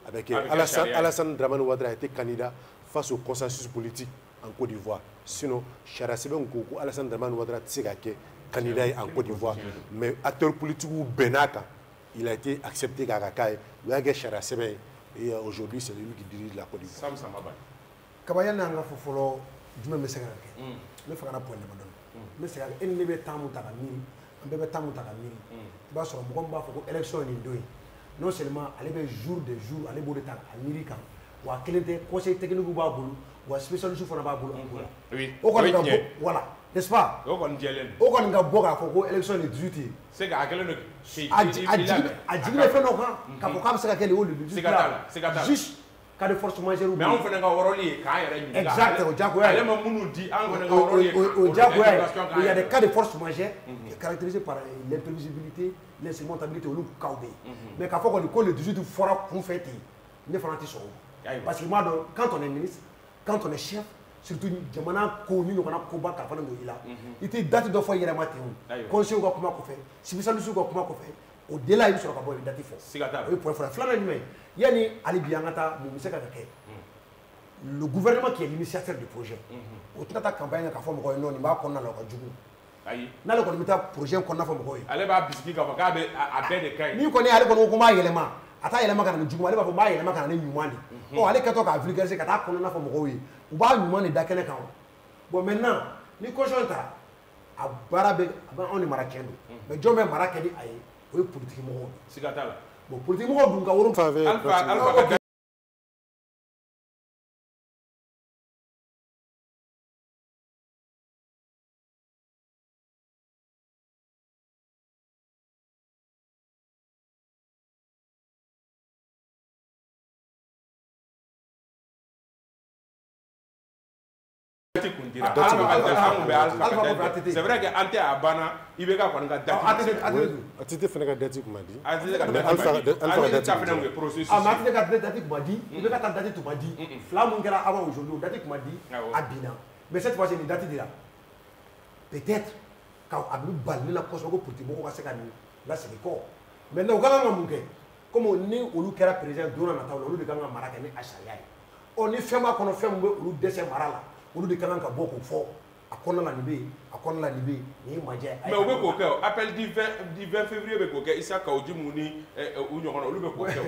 avec Alassane Dramane Ouattara a été candidat face au consensus politique en Côte d'Ivoire. Sinon, Charasebe Nkoko, Alassane Dramane Ouattara, c'est candidat en Côte d'Ivoire. Mais acteur politique ou Benaka, il a été accepté à Kakaï. Et aujourd'hui, c'est lui qui dirige la Côte d'Ivoire. Kabaya nanga fofolo jume mesega ke me fagana point de madon mesega en ne be tamu taka miri ambe be tamu taka miri ba so mo gomba foko élection ni doyi non seulement aller be jour de jour aller bo de taka américain wa kelente conseil technique ba bulu wa spécialiste fona ba bulu encore oui o ko nga voilà n'est-ce pas o kon jelen o kon nga boga foko élection ni 18 c'est ga kelen no a jigile fe no kan ka ko kam sega kele o le 18 c'est gata juste cas de force majeure. Mais on fait un rôle exactement, il y a des cas de force majeure caractérisés par l'imprévisibilité, l'insurmontabilité ou le chaos. Mais quand on le 18 fera pour faire ne fera pas parce que moi, quand on est ministre, quand on est chef, surtout jamana ko ni ɲɔgɔnna koba ka fana don i la i tɛ date dɔ fɔ i yɛrɛ ma ten o conseil ka kuma kɔfɛ spécialiste ka kuma kɔfɛ o de la i bɛ sɔrɔ ka bɔ i bɛ date fɔ o ye point fɔlɔ filanan jumɛn yanni hali bi an ka taa mun bɛ se ka kɛ le gouvernement qui est l'initiateur du projet o tɛna taa campagne kɛ k'a fɔ mɔgɔw ye non nin b'a kɔnɔna la o ka jugu n'ale kɔni bɛ taa projet kɔnɔna fɔ mɔgɔw ye ale b'a bisigi k'a fɔ k'a bɛ a bɛɛ de ka ɲi ni kɔni ale kɔni ko n b'a yɛlɛma a t'a yɛlɛma ka na ni juguman ale b'a fɔ n b'a yɛlɛma ka na ni ɲuman de ɔ ale kɛtɔ k'a vulgariser ka taa kɔnɔna fɔ mɔgɔw ye u b'a ɲuman de da kɛnɛ kan bon maintenant ni caution ta a baara bɛ anw de mara tiɲɛ don mais jɔn bɛ mara kɛ ni a ye o ye politique mɔgɔw de siga t'a la bon politique mɔgɔw dun ka woro Alpha ka c'est vrai que ante a banna i bɛ ka kɔni ka date ATT fana ka date tun ma di ATT ka date processus ATT ka date tun ma di i bɛ ka taa date tun ma di fila mun kɛra avant aujourd'hui date tun ma di a binna mais cette fois-ci ni date dira peut-être ka a bɛ bali ne la kosɛbɛ ko politique mɔgɔw ka se ka nin lasegin kɔ maintenant u ka kan ka mun kɛ comme ni olu kɛra président don na nataw la olu de kan ka mara kɛ ni a sariya ye ɔ ni fɛn b'a kɔnɔ fɛn min bɛ olu dɛsɛ mara la olu de kan ka bɔ k'o fɔ a kɔnɔna la nin bɛ yen a kɔnɔna la nin bɛ yen nin ye majɛ mais u bɛ k'o kɛ o appel du 20 février bɛ k'o kɛ Issa Kaouji mu ni u ɲɔgɔnna olu bɛ k'o kɛ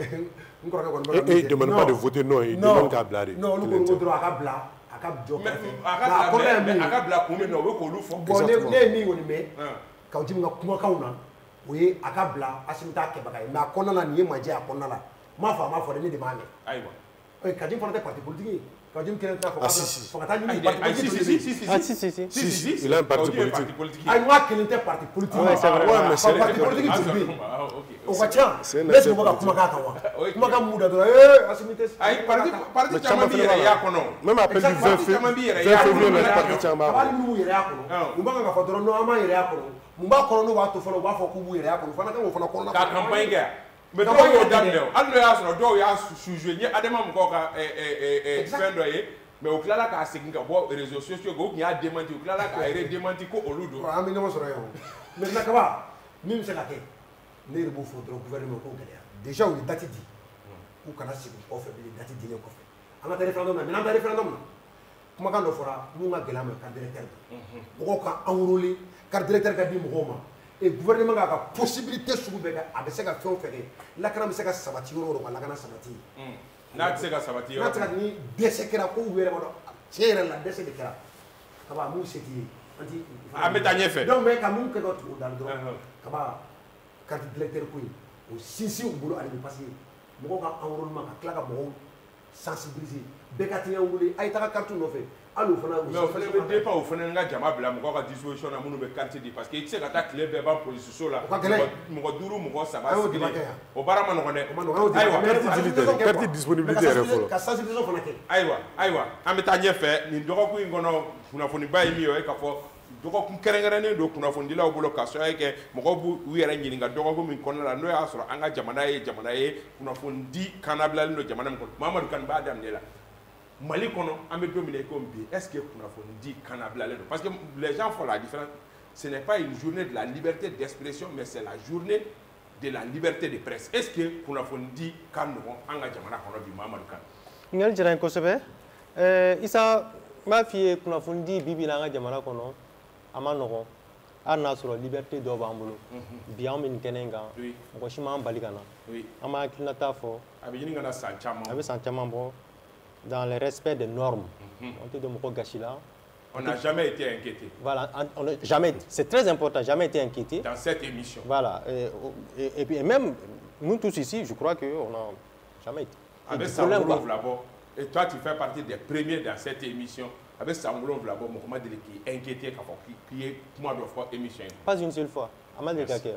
n kɔrɔkɛ kɔni bɛ et il demande pas de voter non il demande k'a bila de non olu ko dɔrɔn a ka bila a ka jɔ kɛrɛfɛ a ka bila kun min na o bɛ k'olu fɔ bon ne ye min kɔni mɛn Kaouji min ka kumakanw na o ye a ka bila Assimi t'a kɛbaga ye mais a kɔnɔna la nin ye majɛ a kɔnɔna la n m'a fɔ a m'a fɔ dɛ ne de m'a mɛn ayiwa Kadim fana tɛ parti politique ye Kadim kelen t'a fɔ si il a un parti politique ayi n k'a kelen tɛ parti politique mais c'est parti politique tun bɛ yen o ka ca ne tun bɛ ka kumakan kan wa kumakan mun da dɔrɔn Assimi tɛ ayi parti caman b'i yɛrɛ y'a kɔnɔ même appel du 20 février la parti caman hali minnu yɛrɛ y'a kɔnɔ mun b'an kan ka fɔ dɔrɔn non an b'an yɛrɛ y'a kɔnɔ mun b'a kɔnɔ n'o b'a to fɔlɔ u b'a fɔ k'u b'u yɛrɛ y'a kɔnɔ fana kan k'o fana kɔnɔna ka campagne kɛ mais dɔw y'o daminɛ hali n'o y'a sɔrɔ dɔw y'a sujoué n ye Adama mɔgɔw ka fɛn dɔ ye mais o tilala k'a segin ka bɔ réseaux sociaux kan o tun y'a démenti o tilala k'a yɛrɛ démenti ko olu don an bɛ ɲɔgɔn sɔrɔ yan o maintenant kaba min bɛ se ka kɛ ne yɛrɛ b'o fɔ dɔrɔn gouvernement k'o gɛlɛya déjà u ye date di k'u kana segin kɔfɛ bilen date dilen kɔfɛ an ka taa référendum na maintenant an taa référendum na kumakan dɔ fɔra mun ka gɛlɛn a ma carte d'électeur mɔgɔw ka enrôler carte d'électeur ka di mɔgɔw ma et gouvernement k'a ka possibilité sugu bɛɛ kɛ a bɛ se ka fɛn o fɛn kɛ lakana bɛ se ka sabati yɔrɔ o yɔrɔ ka lakana sabati n'a tɛ se ka sabati n'a tɛ se ka ni dɛsɛ kɛra ko u yɛrɛ b'a dɔn tiɲɛ yɛrɛ la dɛsɛ de kɛra kaba mun se t'i ye an bɛ taa ɲɛfɛ donc mais ka mun kɛ ka tugu o da dɔrɔn kaba carte d'électeur ko in o sinsin u bolo hali bi parce que mɔgɔw ka enrôlement ka tila ka mɔgɔw sensibiliser bɛɛ ka tiɲɛ wele a ye taga carte nɔfɛ hali o fana mais o fana bɛ dépend o fana ka jama bila mɔgɔw ka disposition na minnu bɛ carte di parce que i tɛ se ka taa tile bɛɛ ban police so la mɔgɔ 5 mɔgɔ 7 sigilen o baara ma nɔgɔn dɛ ayiwa carte disponibilité yɛrɛ fɔlɔ ka sensibilisation fana kɛ ayiwa an bɛ taa ɲɛfɛ nin dɔgɔkun in kɔnɔ kunnafoniba ye min ye o ye k'a fɔ dɔgɔkun kɛrɛnkɛrɛnnen don kunnafonidilaw bolo ka sababu kɛ mɔgɔw b'u yɛrɛ ɲininka dɔgɔkun min kɔnɔna la n'o y'a sɔrɔ an ka jamana ye kunnafoni kannabilalen don jamana min kɔnɔ Mamadu Kane b'a daminɛ la Mali kɔnɔ an bɛ don min na i ko bi est-ce que kunnafoni di kannabilalen don parce que les gens font la différence ce n'est pas une journée de la liberté d'expression mais c'est la journée de la liberté de presse est-ce que kunnafoni di ka nɔgɔn an ka jamana kɔnɔ bi Mamadu Kane ɲininkali diyara n ye kosɛbɛ Isa n b'a f'i ye kunnafoni di bi bi in na an ka jamana kɔnɔ a ma nɔgɔn hali n'a sɔrɔ liberté dɔ b'an bolo bi an bɛ nin kɛnɛ in kan mɔgɔ si m'an bali ka na an b'a hakilinata fɔ a bɛ ɲini ka na san caman a bɛ san caman bɔ dans le respect des normes on tɛ don mɔgɔ gasi la on n'a jamais été inquiété voilà on n'a jamais c'est très important jamais été inquiété dans cette émission voilà et puis même nous tous ici je crois que on n'a jamais été avec Sangoulou Vlabo et toi tu fais partie des premiers dans cette émission avec Sangoulou Vlabo Mohamed Deli qui est inquiété qui est comment doit faire émission pas une seule fois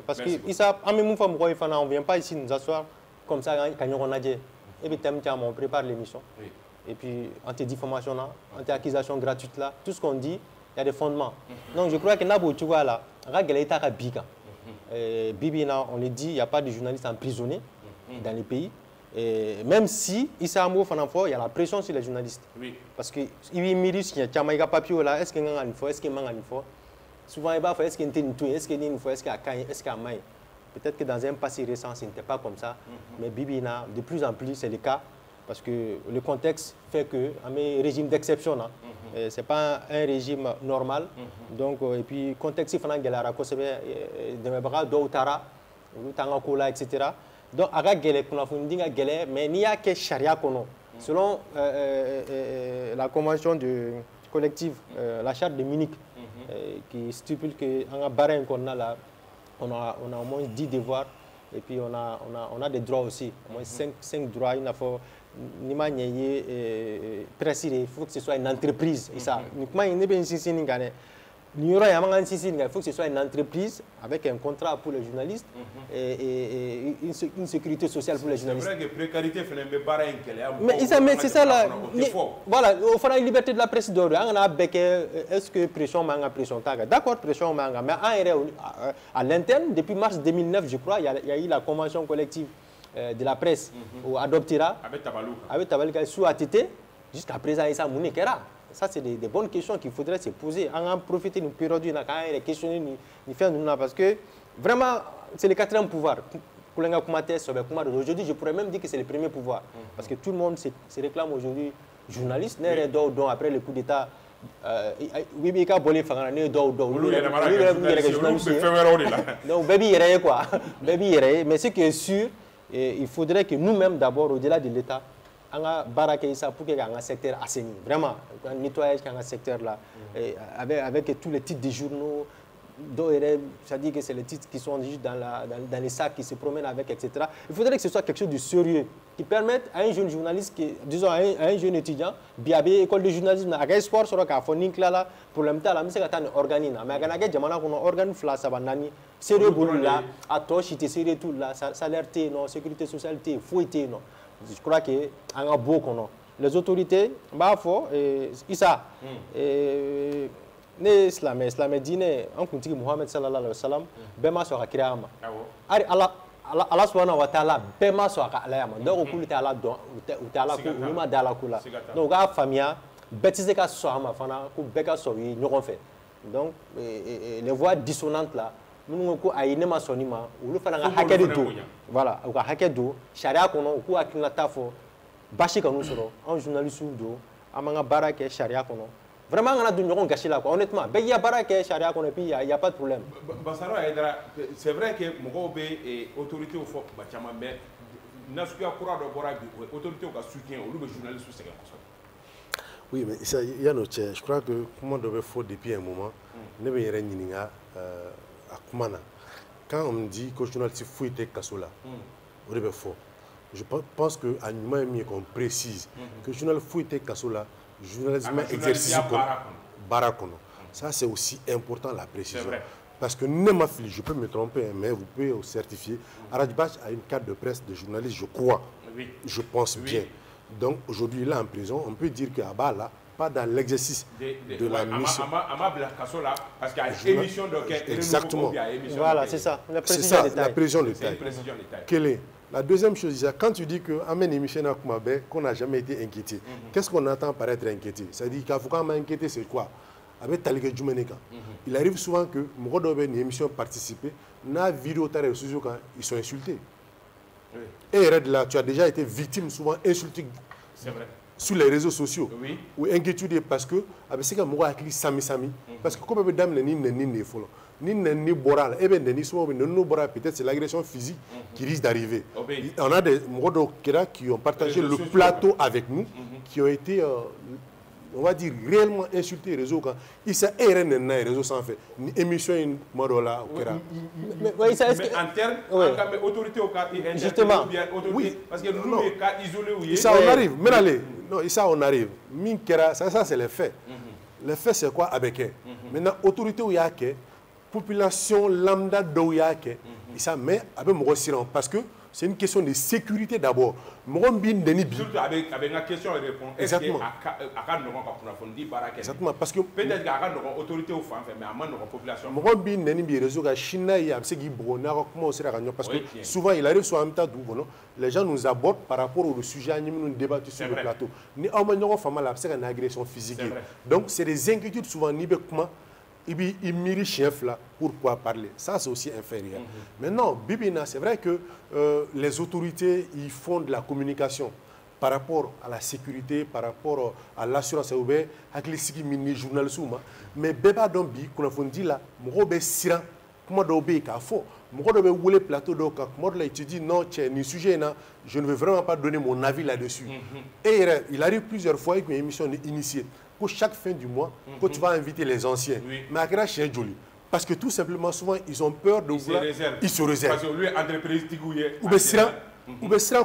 parce que Issa on vient pas ici nous asseoir comme ça quand on a dit Et puis, on prépare l'émission. Oui. Et puis, anti-diffamation, anti-accusation gratuite, là, tout ce qu'on dit, il y a des fondements. Donc, je crois que là, tu vois, là, Bibi, on le dit, il n'y a pas de journalistes emprisonnés dans les pays. Et même si, il y a la pression sur les journalistes. Oui. Parce que, il y a un papier là, est-ce qu'il y a une fois, est-ce qu'il y a une fois. Souvent, il y a est-ce qu'il y a une fois, est-ce qu'il y a une fois, est-ce qu'il y a un maille. Peut-être que dans un passé récent, ce n'était pas comme ça. Mais Bibi, de plus en plus, c'est le cas. Parce que le contexte fait que, un régime d'exception, ce n'est pas un régime normal. Donc, et puis, le contexte, il faut que etc. Donc, mais il n'y a que charia. Selon la convention collective, la charte de Munich, qui stipule qu'on a barré on a au moins 10 devoirs et puis on a des droits aussi. Au moins 5 droits. Il faut que ce soit une entreprise. Il faut que ce soit une entreprise avec un contrat pour les journalistes et une sécurité sociale pour les journalistes. C'est vrai que la précarité fait un mais c'est ça là. Voilà, il faut une liberté de la presse d'or. Est-ce que pression manga pression taga? D'accord, pression manga. Mais à l'interne, depuis mars 2009, je crois, il y a eu la convention collective de la presse au Adoptera avec Tabaluka sous ATT. Jusqu'à présent, il y a Mounekera. Ça, c'est des bonnes questions qu'il faudrait se poser. On a profité de période où on a questionné, parce que vraiment, c'est le quatrième pouvoir. Aujourd'hui, je pourrais même dire que c'est le premier pouvoir. Parce que tout le monde se réclame aujourd'hui journaliste. Après le coup d'État, mais ce qui est sûr, il faudrait que nous-mêmes, d'abord, au-delà de l'État, on a baraqué ça pour qu'il y ait un secteur assaini. Vraiment, un nettoyage dans un secteur là, avec tous les titres des journaux. C'est-à-dire que c'est les titres qui sont juste dans les sacs, qui se promènent avec, etc. Il faudrait que ce soit quelque chose de sérieux, qui permette à un jeune journaliste, disons à un jeune étudiant, biabé, école de journalisme, à un sport, sur la phonique là, pour le temps, c'est un organine. Mais à un jamana qu'on organise là, ça va nani, sérieux boulot là, à toche, il sérieux tout là, salaire non, sécurité sociale fouetté non. Je crois que a beaucoup non. Les autorités, bah faut, Issa, ne islam dîner on continue Mohamed sallallahu alayhi wa sallam bema so ka kirama ari Allah subhanahu wa ta'ala bema so ka alayama donc ku ta Allah don ta Allah ku ma dala kula donc ga famia bêtise ka so ama fana ku beka so yi ñogon fait donc les voix dissonantes là nous ko ay ne ma sonima ulu fana ga hakedu do voilà ga hakedu sharia ko no ku akina tafo bashi kanu soro un journaliste do amanga barake sharia ko no. Vraiment, on a du nouveau gâché là, honnêtement. Il y a pas de charia qu'on a puis il n'y a pas de problème. C'est vrai que Mogobe et autorité au FOP, mais Nasuka Kura de Borabi, autorité au soutien, au lieu de journaliste sous second. Oui, mais il y a notre je crois que comment devait faut depuis un moment, ne veut rien à Kumana. Quand on me dit que le journaliste fouille Kasola, on devait faux. Je pense que à nous qu'on précise que le journaliste fouille Kasola. Journalisme exercice comme Barakono. Ça, c'est aussi important la précision. Parce que je peux me tromper, mais vous pouvez certifier. Aradibach a une carte de presse de journaliste, je crois. Oui. Je pense bien. Donc aujourd'hui, il est en prison. On peut dire qu'à Bala, pas dans l'exercice de la mission. Parce qu'il y a une émission de exactement. Voilà, c'est ça. C'est ça, la précision de taille. Quelle est la deuxième chose, quand tu dis qu'Amen et Michel Nakumabe, qu'on n'a jamais été inquiété, qu'est-ce qu'on attend par être inquiété? C'est-à-dire qu'Afouka m'a inquiété, c'est quoi? Avec Talike Djoumeneka. Il arrive souvent que Mogodobe, une émission participée, n'a vidéo taré sur quand ils sont insultés. Et là, tu as déjà été victime, souvent insulté sur les réseaux sociaux. Ou inquiétude parce que, avec ce que Mogo a écrit Sami Sami, parce que comme dame n'est pas ni boral, peut-être c'est l'agression physique qui risque d'arriver. On a des Mogodo qui ont partagé le plateau avec nous, qui ont été, on va dire, réellement insultés réseaux quand ils sont RNN réseaux sans fait. Une émission une Modola. Mais en termes, autorité au cas justement, oui, parce que nous les cas isolés ça on arrive, mais allez, non, ça on arrive. Ça c'est les faits. Les faits c'est quoi avec eux? Maintenant autorité où il y a population lambda d'Ouyake, ça met avec mon parce que c'est une question de sécurité d'abord. Surtout avec une question et réponse. Exactement. Exactement. Parce que peut-être qu'il y a une autorité au fond, mais il y a une population. Parce que souvent, il arrive sur un tas d'où les gens nous abordent par rapport au sujet que nous débattons sur le plateau. Ni c'est une agression physique. Donc, c'est des inquiétudes souvent. Il mérite chef là, pourquoi parler? Ça, c'est aussi inférieur. Maintenant, Bibina, c'est vrai que les autorités, ils font de la communication par rapport à la sécurité, par rapport à l'assurance ouverte, avec les mini journalistes. Mais Beba Dombi, qu'on a dit là, Morobe Siran, comment d'obéir qu'à fond. Morobe Woule plateau d'Oka, comment là, tu dis non, c'est un sujet, je ne veux vraiment pas donner mon avis là-dessus. Et il arrive plusieurs fois avec une émission initiée. Pour chaque fin du mois, quand tu vas inviter les anciens, mais à chez Joli. Parce que tout simplement, souvent, ils ont peur de vouloir. Ils se réservent. Parce que lui, entreprise, ou bien c'est un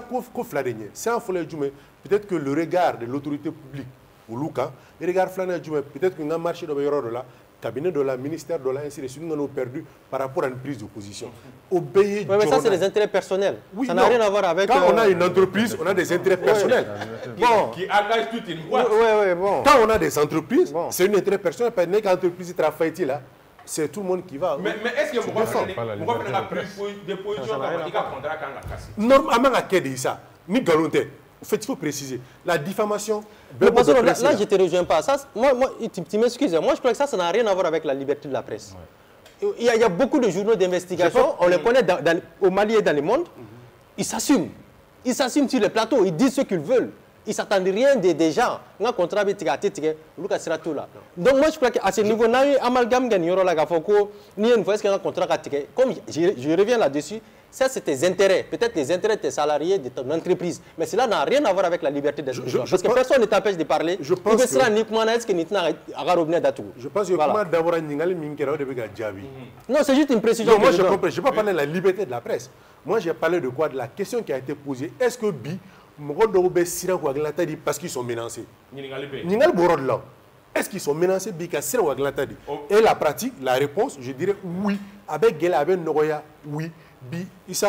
peut-être que le regard de l'autorité publique, ou Luka, le regard peut-être qu'on a marché dans le là, cabinet de la ministère de la ainsi de suite, nous avons perdu par rapport à une prise de position. Mais ça, c'est des intérêts personnels. Oui, ça n'a rien à voir avec. Quand on a une entreprise, on a des intérêts personnels. Qui engagent toute une boîte. Quand on a des entreprises, c'est un intérêt personnel. Parce que quand l'entreprise travaille là, c'est tout le monde qui va. Mais est-ce que vous avez des positions qui ont normalement, à quel ça ni galonté. En fait, il faut préciser. La diffamation. Là, je ne te rejoins pas. Ça, moi, tu m'excuses. Moi, je crois que ça n'a rien à voir avec la liberté de la presse. Il y a beaucoup de journaux d'investigation, on les connaît au Mali et dans le monde. Ils s'assument. Ils s'assument sur les plateaux, ils disent ce qu'ils veulent. Ils ne s'attendent rien des gens. Donc moi je crois qu'à ce niveau, il y a un amalgame qui est un contrat. Comme je reviens là-dessus, ça c'est tes intérêts, peut-être les intérêts de tes salariés, de ton entreprise. Mais cela n'a rien à voir avec la liberté d'expression. Parce que personne ne t'empêche de parler. Je pense que d'abord non, c'est juste une précision. Moi je comprends. Je ne vais pas parler de la liberté de la presse. Moi j'ai parlé de quoi? De la question qui a été posée. Est-ce que parce qu'ils sont menacés? Est-ce qu'ils sont menacés? Et la pratique, la réponse, je dirais oui. Avec Gela, avec Noroya, oui. Il y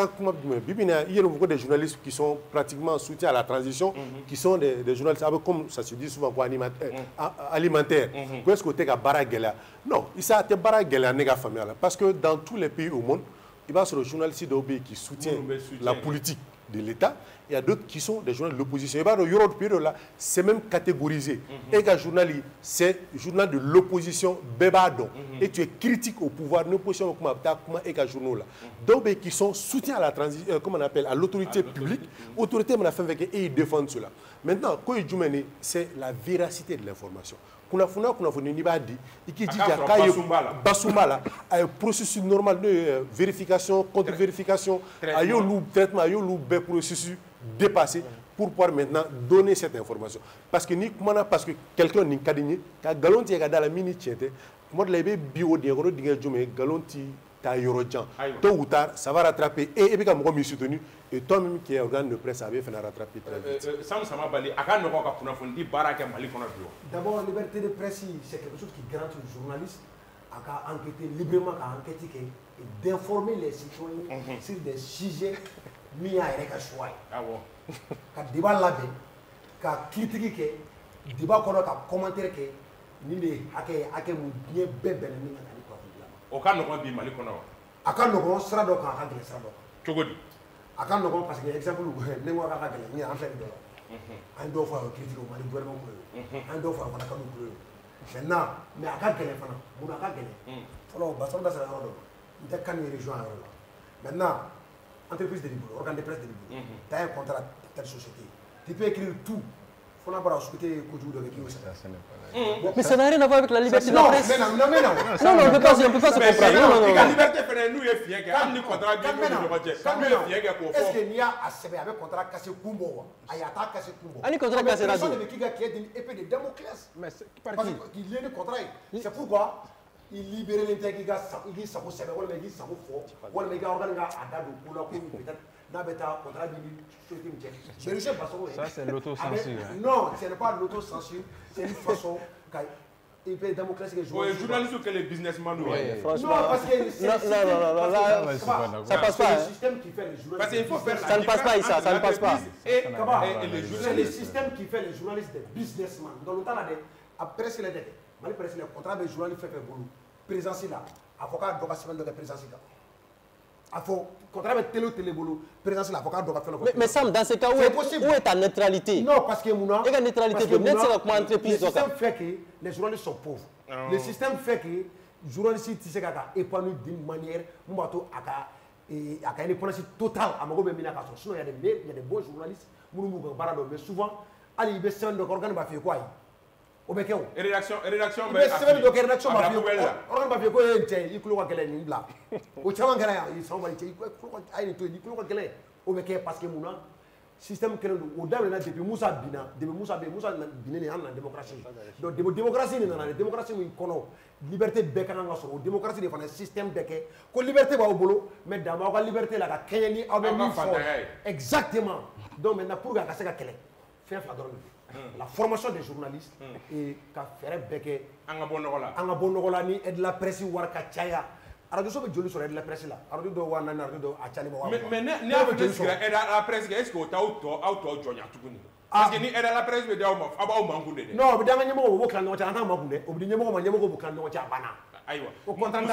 a beaucoup de journalistes qui sont pratiquement soutiens à la transition, qui sont des journalistes, comme ça se dit souvent, alimentaires. Est-ce que tu as bara Gela? Non, il y a des bara Gela parce que dans tous les pays au monde, il va y avoir des journalistes qui soutiennent la politique de l'État. Il y a d'autres qui sont des journalistes de l'opposition. C'est même catégorisé. Et un journal, c'est le journal de l'opposition, Bébadon. Et tu es critique au pouvoir, l'opposition, et un journal là. Donc, qui sont soutiens à la transition, comment on appelle, à l'autorité publique. L'autorité, et ils défendent cela. Maintenant, c'est la véracité de l'information. Un processus normal de vérification, contre-vérification, traitement, processus dépassé pour pouvoir maintenant donner cette information. Parce que quelqu'un n'est pas digné, quand Galonti est dans la minute, moi, je l'ai bio Galonti. Tôt ou tard, ça va rattraper. Et puis, comme je soutenu, et toi-même qui est organe de presse, ça va rattraper très vite. D'abord, la liberté de presse, c'est quelque chose qui garantit aux journalistes à enquêter librement, à enquêter et d'informer les citoyens sur des sujets mis à choix. Quand débat là, quand critiquer, débat qu'on a commentaire que ni les bien aucun ne peut Mali kono aka nogo sira do kan hakile sira do cogodi aka nogo parce que exemple ne mo aka hakile ni en fait do an do fa critique au Mali gouvernement ko an do fa fana kanu ko maintenant mais aka gele fana mun aka gele folo ba so da sira do nte kan ni région là maintenant entreprise de libre organe de presse de libre tu as un contrat de telle société tu peux écrire tout faut n'avoir scruté Koujou de qui aussi. Mais ça n'a rien à voir avec la liberté de la presse. Non, on ne peut pas se comprendre. Non. La liberté, nous est fier que nous contrat est-ce qu'il y a assez avec contrat cassé Kumbo? Ayata cassé Kumbo. Un contrat cassé là. Personne ne qui a une épée de Damoclès. Parce qu'il y a un contrat. C'est pourquoi il libère l'intégration, il dit ça vous savez, on dit ça vous faut, on dit organiser à date pour la peut-être. Ça, c'est l'autocensure. Non, ce n'est pas l'autocensure, c'est une façon il peut démocratie que journaliste que les businessmen. Franchement. Non, parce que ça passe pas. C'est le système qui fait les journalistes. Parce qu'il faut faire ça ne passe pas, Issa, ça ne passe pas. C'est le système qui fait les journalistes des businessmen. Dans le temps, après, c'est les dettes. Mali presse le contrat de journaliste fait boulot. Présence là. Avocat doit faire de présence là. Il faut contrat de télé boulot. Présence là. Avocat doit faire. Mais Sam, dans ce cas, où est ta neutralité? Non, parce que Mouna. Et la neutralité de net, c'est comment entreprise. Le système fait que les journalistes sont pauvres. Le système fait que les journalistes sont épanouis d'une manière. Il y a une indépendance totale à Mago Bemina. Sinon, il y a des bons journalistes. Mais souvent, il y a des gens qui ont fait quoi? Rédaction mais c'est donc rédaction ma vie on va faire quoi il kulo ka gelen ni bla o chama gelen il s'en va il kulo ay ni to il kulo ka gelen o be ke parce que muna système kelen o da na depuis Moussa Bina ni an na démocratie donc démocratie ni na démocratie mi kono liberté be kan nga so démocratie de fana système de ke ko liberté ba o bolo mais dans ma liberté la ka kenya ni exactement donc maintenant pour ka se ka kelen faire fadron la formation des journalistes et ka faire beke anga bonogola ni et de la presse warka chaya radio so be joli sur de la presse là radio do wana na radio do achani mo mais ne a peut dire et la presse est-ce que auto jonya tukuni parce que ni et la presse be daw ma aba o mangunde de non be danga nyemo bo klan no cha anta magunde o bi nyemo bo klan no cha bana aywa o kontan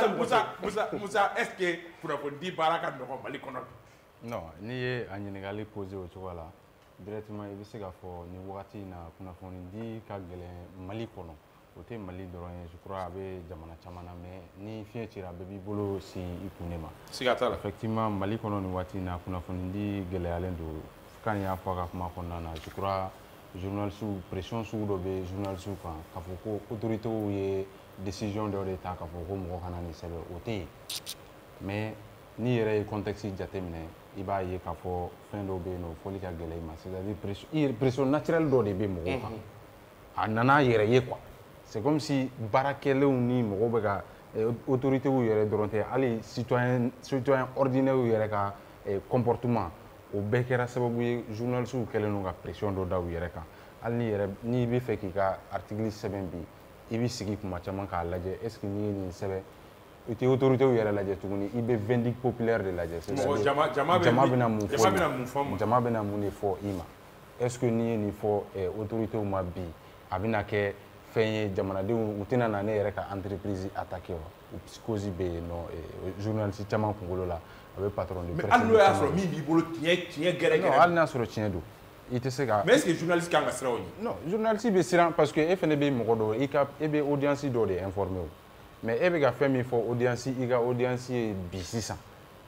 Moussa est-ce que pour avoir dit baraka no Mali kono non ni ye a ɲininkali posé o cogo la directement i bɛ se k'a fɔ nin wagati in na kunnafoni di ka gɛlɛn Mali kɔnɔ o tɛ Mali dɔrɔn ye je crois a bɛ jamana caman na mais ni fiɲɛ cira bɛɛ b'i bolo si i kunne ma siga t'a la effectivement Mali kɔnɔ nin waati in na kunnafoni di gɛlɛyalen don kan y'a fɔ a ka kuma kɔnɔna na je crois journalistes pression sugu dɔ bɛ journalistes kan k'a fɔ ko autorités ye décision dɔ de ta k'a fɔ ko mɔgɔ kana nin sɛbɛn o tɛ yen mais ni yɛrɛ ye contexte jateminɛ i b'a ye k'a fɔ fɛn dɔw bɛ yen nɔ fɔli ka gɛlɛn i ma c'est-à-dire pression naturelle dɔ de bɛ mɔgɔw kan a nana yɛrɛ ye quoi c'est comme si baarakɛlaw ni mɔgɔw bɛ ka autorités yɛrɛ dɔrɔn tɛ hali citoyen ordinaire yɛrɛ ka comportement o bɛɛ kɛra sababu ye journalistes kɛlen don ka pression dɔ da u yɛrɛ kan hali n'i bɛ fɛ k'i ka article sɛbɛn bi i bɛ sigi kuma caman k'a lajɛ est-ce que n'i ye nin sɛbɛn i tɛ autorités yɛrɛ lajɛ tuguni i bɛ vindicte populaire de lajɛ jama bɛna mun de fɔ i ma est-ce que n'i ye nin fɔ autorités ma bi a bɛna kɛ fɛn ye jamanadenw u tɛna na ne yɛrɛ ka entreprise attaquer wa psychose bɛ yen nɔ journaliste caman kunkolo la a bɛ patron de presse mais hali n'o y'a sɔrɔ min b'i bolo tiɲɛ gɛrɛ non hali n'a sɔrɔ tiɲɛ don i tɛ se ka mais est-ce que journaliste kan ka siran o ɲɛ non journaliste bɛ siran parce que e fana bɛ mɔgɔ dɔ e bɛ audience dɔ de informer o mais e bɛ ka fɛn min fɔ audience i ka audience ye bi sisan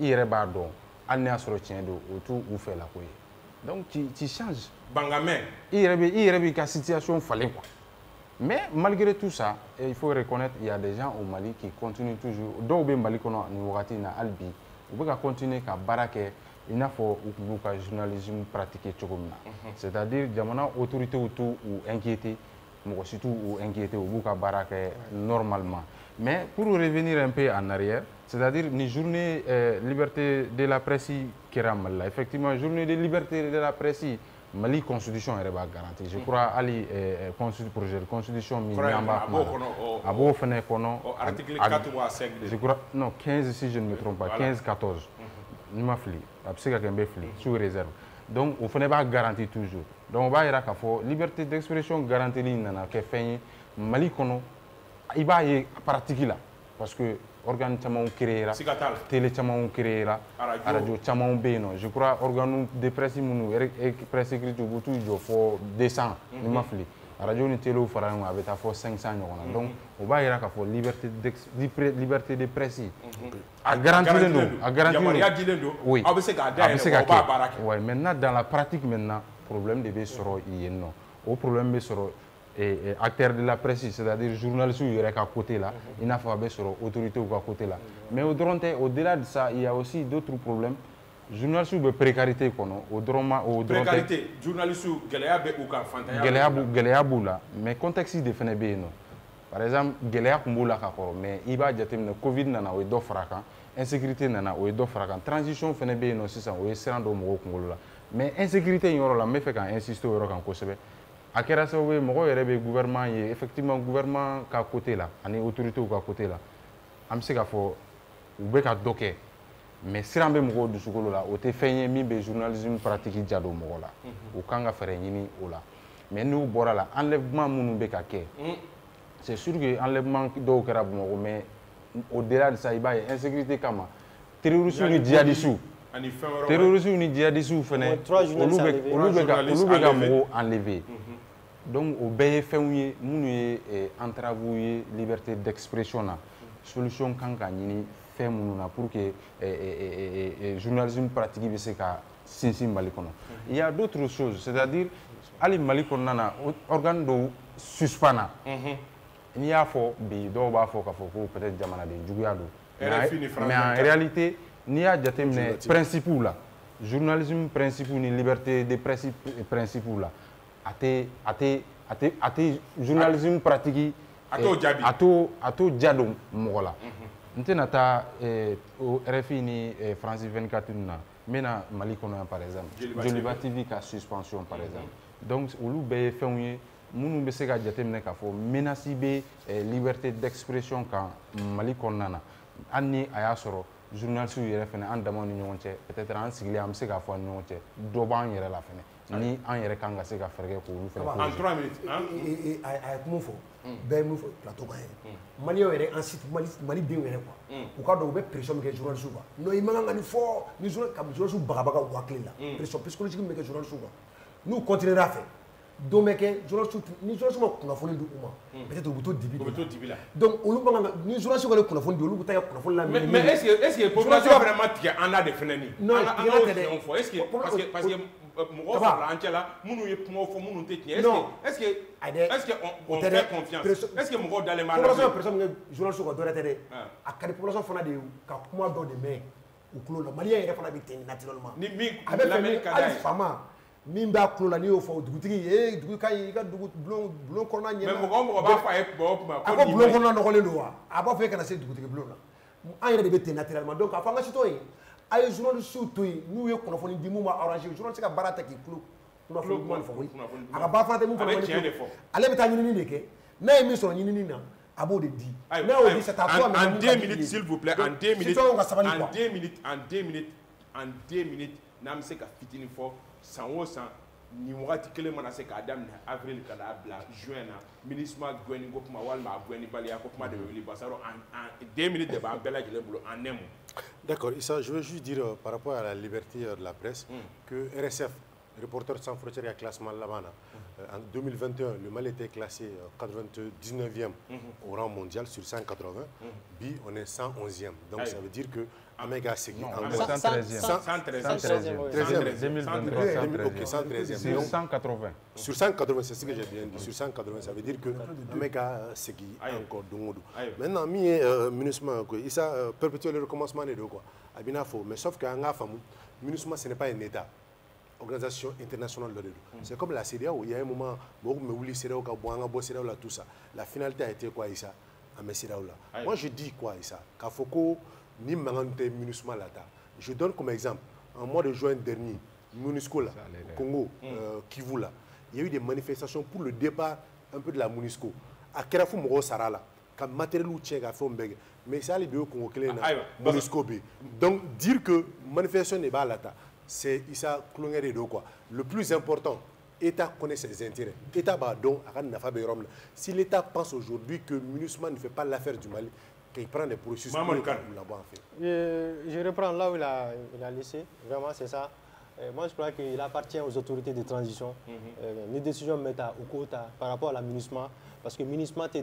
i yɛrɛ b'a dɔn hali n'a y'a sɔrɔ tiɲɛ don o t'u u fɛ la ko ye donc tu changes bangamɛ i yɛrɛ b'i ka situation falen quoi mais malgré tout ça il faut reconnaître il y a des gens au Mali qui continuent toujours dɔw bɛ Mali kɔnɔ nin wagati in na hali bi u bɛ ka continuer ka baara kɛ i n'a fɔ u tun b'u ka journalisme pratiquer cogo min na c'est-à-dire jamana autorités t'u u inquiéter mɔgɔ si t'u u inquiéter u b'u ka baara kɛ normalement mais pour revenir un peu en arrière c'est-à-dire ni journée liberté de la presse kɛra Mali la effectivement journée de liberté de la presse Mali constitution yɛrɛ b'a garanti je crois hali projet de constitution min n'an b'a kuma la a b'o fɛnɛ kɔnɔ article 4 ou 5 je crois non 15 si je ne me trompe pas 15 14 ni ma fili a bɛ se ka kɛ n bɛ fili sous réserve donc o fɛnɛ b'a garanti toujours donc o b'a yira k'a fɔ liberté d'expression garantili nana kɛ fɛn ye Mali kɔnɔ i b'a ye pratique la parce que organe camanw créer télé camanw créer radio camanw bɛ yen nɔ je crois organe de presse minnu presse écrite u b'u t'u jɔ fɔ 200 ni ma fili radio ni téléw fara ɲɔgɔn a bɛ taa fɔ 500 ɲɔgɔn na donc o b'a yira k'a fɔ liberté de presse a garantilen don oui aw bɛ se k'a dayɛlɛ o b'a baara kɛ oui maintenant dans la pratique maintenant problème de bɛ sɔrɔ yen nɔ o problème bɛ sɔrɔ acteurs de la presse c'est-à-dire journalistes yɛrɛ ka côté la i n'a fɔ a bɛ sɔrɔ autorités ka côté la mais o dɔrɔn tɛ au-delà de ça il y a aussi d'autres problèmes journalistes bɛ précarité kɔnɔ o dɔrɔn tɛ précarité journalistes gɛlɛya bɛ u kan fantanya gɛlɛya b'u la mais contexte de fana bɛ yen nɔ par exemple gɛlɛya tun b'u la ka kɔrɔ mais i b'a jateminɛ covid nana o ye dɔ fara a kan insécurité nana o ye dɔ fara a kan transition fana bɛ yen nɔ sisan o ye siran dɔ mɔgɔw kunkolo la mais insécurité in yɔrɔ la n bɛ fɛ ka insister o yɔrɔ kan kosɛbɛ a kɛra sababu ye mɔgɔw yɛrɛ bɛ gouvernement ye effectivement gouvernement ka côté la ani autorités ka côté la an bɛ se k'a fɔ u bɛ ka dɔ kɛ mais siran bɛ mɔgɔw dusukolo la o tɛ fɛn ye min bɛ journalisme pratique ja don mɔgɔ la u kan ka fɛɛrɛ ɲini o la mais n'u bɔra la enlèvement minnu bɛ ka kɛ c'est sûr que enlèvement dɔw kɛra Bamakɔ mais au-delà de ça i b'a ye insécurité kama terroristes ni djihadistes terroristes ni djihadistes fana olu bɛ ka mɔgɔw enlever donc o bɛɛ ye fɛnw ye minnu ye entraves ye liberté d'expression na solution kan ka ɲini fɛn minnu na pour que journalisme pratique bɛ se ka sinsin Mali kɔnɔ. Il y a d'autres choses, c'est-à-dire hali Mali kɔnɔna na organe dɔw suspend na n'i y'a fɔ bi dɔw b'a fɔ k'a fɔ ko peut-être jamanaden juguya don mais en réalité n'i y'a jateminɛ principe la journalisme principe ni liberté de presse principe la a tɛ journalisme pratique a t'o ja don mɔgɔ la n tɛna taa o RFI ni France 24 na n bɛna Mali kɔnɔ yan par exemple Joliba TV ka suspension par exemple donc olu bɛɛ ye fɛnw ye minnu bɛ se ka jateminɛ k'a fɔ menace bɛ liberté d'expression kan Mali kɔnɔna na hali ni a y'a sɔrɔ journalistes yɛrɛ fɛnɛ an damaw ni ɲɔgɔn cɛ peut-être an sigilen an bɛ se k'a fɔ an ni ɲɔgɔn cɛ dɔ b'an yɛrɛ la fɛnɛ ni an yɛrɛ kan ka se ka fɛɛrɛ kɛ k'olu fɛnɛ en 3 minutes a ye kuma fɔ bɛɛ ye mun fɔ plateau kan ye maliyɛnw yɛrɛ incite malidenw yɛrɛ quoi u ka dɔn u bɛ pression min kɛ journalistes kan non i man kan ka nin fɔ ni journalistes bagabaga u hakili la pression psychologique min bɛ kɛ journalistes kan n'u continuera a fɛ don bɛ kɛ ni journalistes ma kunnafoni di u ma peut-être u bɛ to dibi la donc olu man kan ni journalistes kɔni kunnafoni di olu bɛ taa kɛ kunnafoni la mais est-ce que population fana ma tigɛ an na de fana ni an ka o fɔ est-ce que parce que mɔgɔ sɔrɔla an cɛ la minnu ye kumaw fɔ minnu tɛ tiɲɛ est-ce que on fait confiance est-ce que mɔgɔw dalen b'an na population ye pression min kɛ journalistes kan dɔ wɛrɛ tɛ dɛ a ka di population fana de ye ka kuma dɔ de mɛn u tulo la maliyɛn yɛrɛ fana bɛ ten naturellement ni min a bɛ fɛ hali faama min b'a tulo la n'i y'o fɔ dugutigi dugu ka ɲi i ka bulon kɔnɔna ɲɛna mais mɔgɔ b'a fɔ a ye bɔ kuma a ko bulon kɔnɔna nɔgɔlen don wa a b'a fɔ e kana se dugutigi bulon na an yɛrɛ de bɛ ten naturellement donc k'a fɔ an ka citoyen a ye journalistes to yen n'u ye kunnafoni di mun b'a arranger journaliste ka baara tɛ k'i tulo kunnafoni ɲuman fɔ a ka baara fana tɛ mun fɔ ale bɛ taa ɲinini de kɛ n'a ye min sɔrɔ ɲinini na a b'o de di n'a y'o di c'est à toi en 2 minutes s'il vous plaît en 2 minutes n'an bɛ se ka fitinin fɔ san o san ni wagati kelen mana se k'a daminɛ avril ka n'a bila juin na MINUSMA gɛnni ko kuma walima a gɛnni baliya ko kuma de bɛ wuli basa en 2 minutes de b'an bɛɛ lajɛlen bolo en un mot. D'accord, Issa, je veux juste dire par rapport à la liberté de la presse que RSF, Reporters sans frontières, a classement là-bas. En 2021, le Mali était classé 99e au rang mondial sur 180. Bi, on est 111e. Donc ça veut dire que Améga Segui en 113e. Sur 180. Sur 180, c'est ce que j'ai bien dit. Sur 180, ça veut dire que Améga Segui encore Dongodo. Maintenant, MINUSMA, Issa perpétue le recommencement de quoi. Mais sauf qu'en Afamou, MINUSMA, ce n'est pas un État. Organisation internationale de l'eau. C'est comme la CEDEAO, il y a un moment où tout ça. La finalité a été quoi, Issa? Moi, je dis quoi, Issa? Kafoko, ni mangante MINUSMA là. Je donne comme exemple, en mois de juin dernier, MONUSCO, là, Congo, Kivu, là, il y a eu des manifestations pour le départ un peu de la MONUSCO. À Kerafou Moro Sarala, quand matériel ou tchèque a fait un beg, mais ça, les deux Congo, MONUSCO. Donc, dire que manifestation n'est pas là. C'est Issa Klongere de quoi. Le plus important, l'État connaît ses intérêts. L'État va donc si l'État pense aujourd'hui que MINUSMA ne fait pas l'affaire du Mali, qu'il prend des processus pour là-bas en fait. Je reprends là où il a laissé. Vraiment, c'est ça. Moi, je crois qu'il appartient aux autorités de transition. Les décisions mettent au quota par rapport à la MINUSMA. Parce que MINUSMA, ce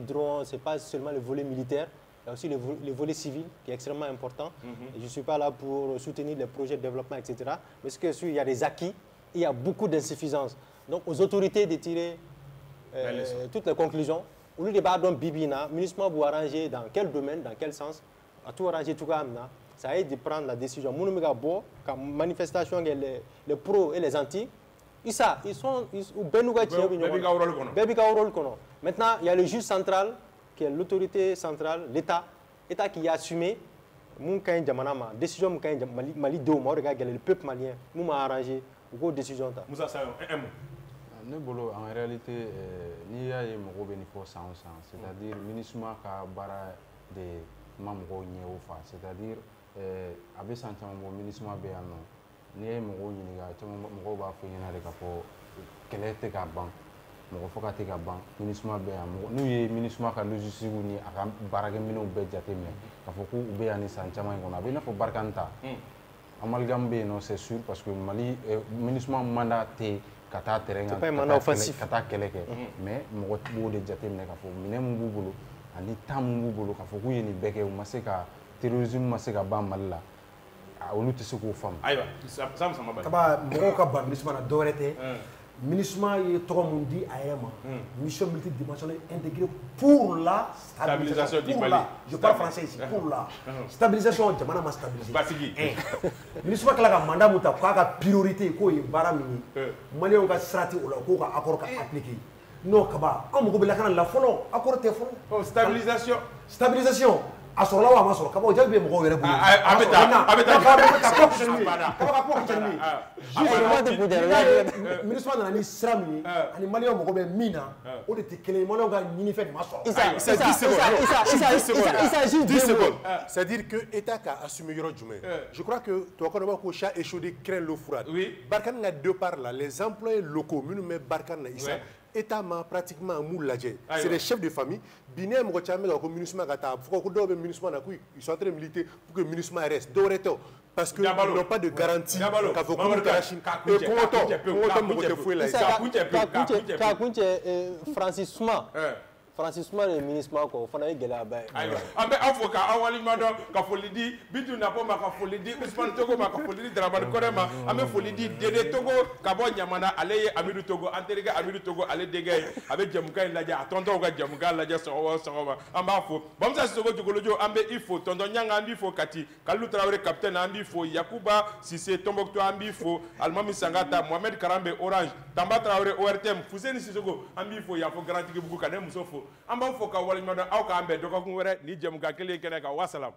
n'est pas seulement le volet militaire. Il y a aussi le volet civil qui est extrêmement important. Et je ne suis pas là pour soutenir les projets de développement, etc. Mais ce que il y a des acquis, il y a beaucoup d'insuffisances. Donc aux autorités de tirer toutes les conclusions. Au lieu de battre Bibina, MINUSMA vous arranger dans quel domaine, dans quel sens, à tout arranger tout comme ça. Ça aide de prendre la décision. Comme manifestation, les pros et les anti, ils sont maintenant, il y a le juge central, qui est l'autorité centrale, l'État qui a assumé la décision Mali le peuple malien, nous m'a arrangé, une décision. Moussa Sayon, un mot. ne bolo en réalité n'i y'a ye mɔgɔw bɛ nin fɔ san o san c'est-à-dire MINUSMA ka baara de ma mɔgɔw ɲɛ o fa c'est-à-dire a bɛ san caman bɔ MINUSMA bɛ yan nɔ n'i ye mɔgɔw ɲininka caman mɔgɔw b'a fɔ ɲɛna de k'a fɔ kɛlɛ tɛ ka ban mɔgɔ faga tɛ ka ban MINUSMA bɛ yan n'u ye MINUSMA ka logistique ni a ka baarakɛminɛnw bɛɛ jateminɛ k'a fɔ k'u bɛ yan ni san caman in kɔnɔ a bɛ i n'a fɔ Barkhane ta amalgame bɛ yen nɔ c'est sûr parce que Mali MINUSMA mandat tɛ ka taa terrain kan ka taa kɛlɛ kɛ mais mɔgɔ b'o de jateminɛ k'a fɔ minɛn mun b'u bolo ani temps mun b'u bolo k'a fɔ k'u ye nin bɛɛ kɛ u ma se ka terrorisme ma se ka ban Mali la olu tɛ se k'o faamu. Ayiwa Sam Samaba kaba mɔgɔw ka ban MINUSMA na dɔwɛrɛ tɛ MINUSMA ye tɔgɔ mun di a yɛrɛ ma mission multidimensionnelle intégrée pour la stabilisation du Mali. Je parle français ici pour la stabilisation jamana ma stabiliser. Basigi MINUSMA kila ka mandat mun ta k'a ka priorité k'o ye baara min ye maliyɛnw ka sira tɛ o la k'o ka accord ka appliquer n'o kaba an mago bɛ lakana la fɔlɔ accord tɛ fɔlɔ. Stabilisation a sɔrɔla wa a ma sɔrɔ kaba o jaabi bɛ mɔgɔw yɛrɛ bolo. a bɛ taa MINUSMA nana ni sira min ye ani maliyɛnw mago bɛ min na o de tɛ kelen ye maliyɛnw ka ɲinifɛn de ma sɔrɔ. 10 secondes. C'est-à-dire que l'État a assumé yɔrɔ jumɛn. Je crois que tubabukan na b'a fɔ ko chat échaudé craint l'eau froide. Barkhane ka deux parts là les employés locaux minnu bɛ Barkhane na isa État ma pratiquement m'u lajɛ. C'est des chefs de famille. Biné mɔgɔ caman bɛ ka ko MINUSMA ka taa fɔ ko dɔw bɛ MINUSMA na ils sont en train de militer pour que MINUSMA reste. Dɔwɛrɛ tɛ parce que ils n'ont pas de garantie k'a fɔ k'olu kɛra Chine. Kɔngɔtɔ mɔgɔ tɛ foyi la yen. K'a kun cɛ Francis Suma ni MINUSMA kɔ o fana ye gɛlɛyaba ye. Ayiwa an bɛ aw fo k'aw waleɲumandɔn ka foli di Bintu Napo ma ka foli di Ousmane Togo ma ka foli di Dramane Kɔrɛ ma an bɛ foli di Dede Togo ka bɔ Ɲamana ale ye Amidu Togo an terikɛ Amidu Togo ale denkɛ ye a bɛ jɛmukan in lajɛ a tɔntɔnw ka jɛmukan lajɛ sɔgɔma o sɔgɔma an b'a fo Bamusa Sisoko Jogolojo an bɛ i fo tonton Ɲanga an b'i fo Kati Kalilu Tarawele capitaine an b'i fo Yakuba Sise Tombouctou an b'i fo Alimami Sangata Mohamed Karambe Orange Tamba Tarawele ORTM Fuseni Sisoko an b'i fo Yafo Grand Tigibugu ka ne muso fo an b'aw fo ka waleɲumandɔn aw k'an bɛn dɔgɔkun wɛrɛ ni jɛmukan kelen kɛnɛ kan wa salam.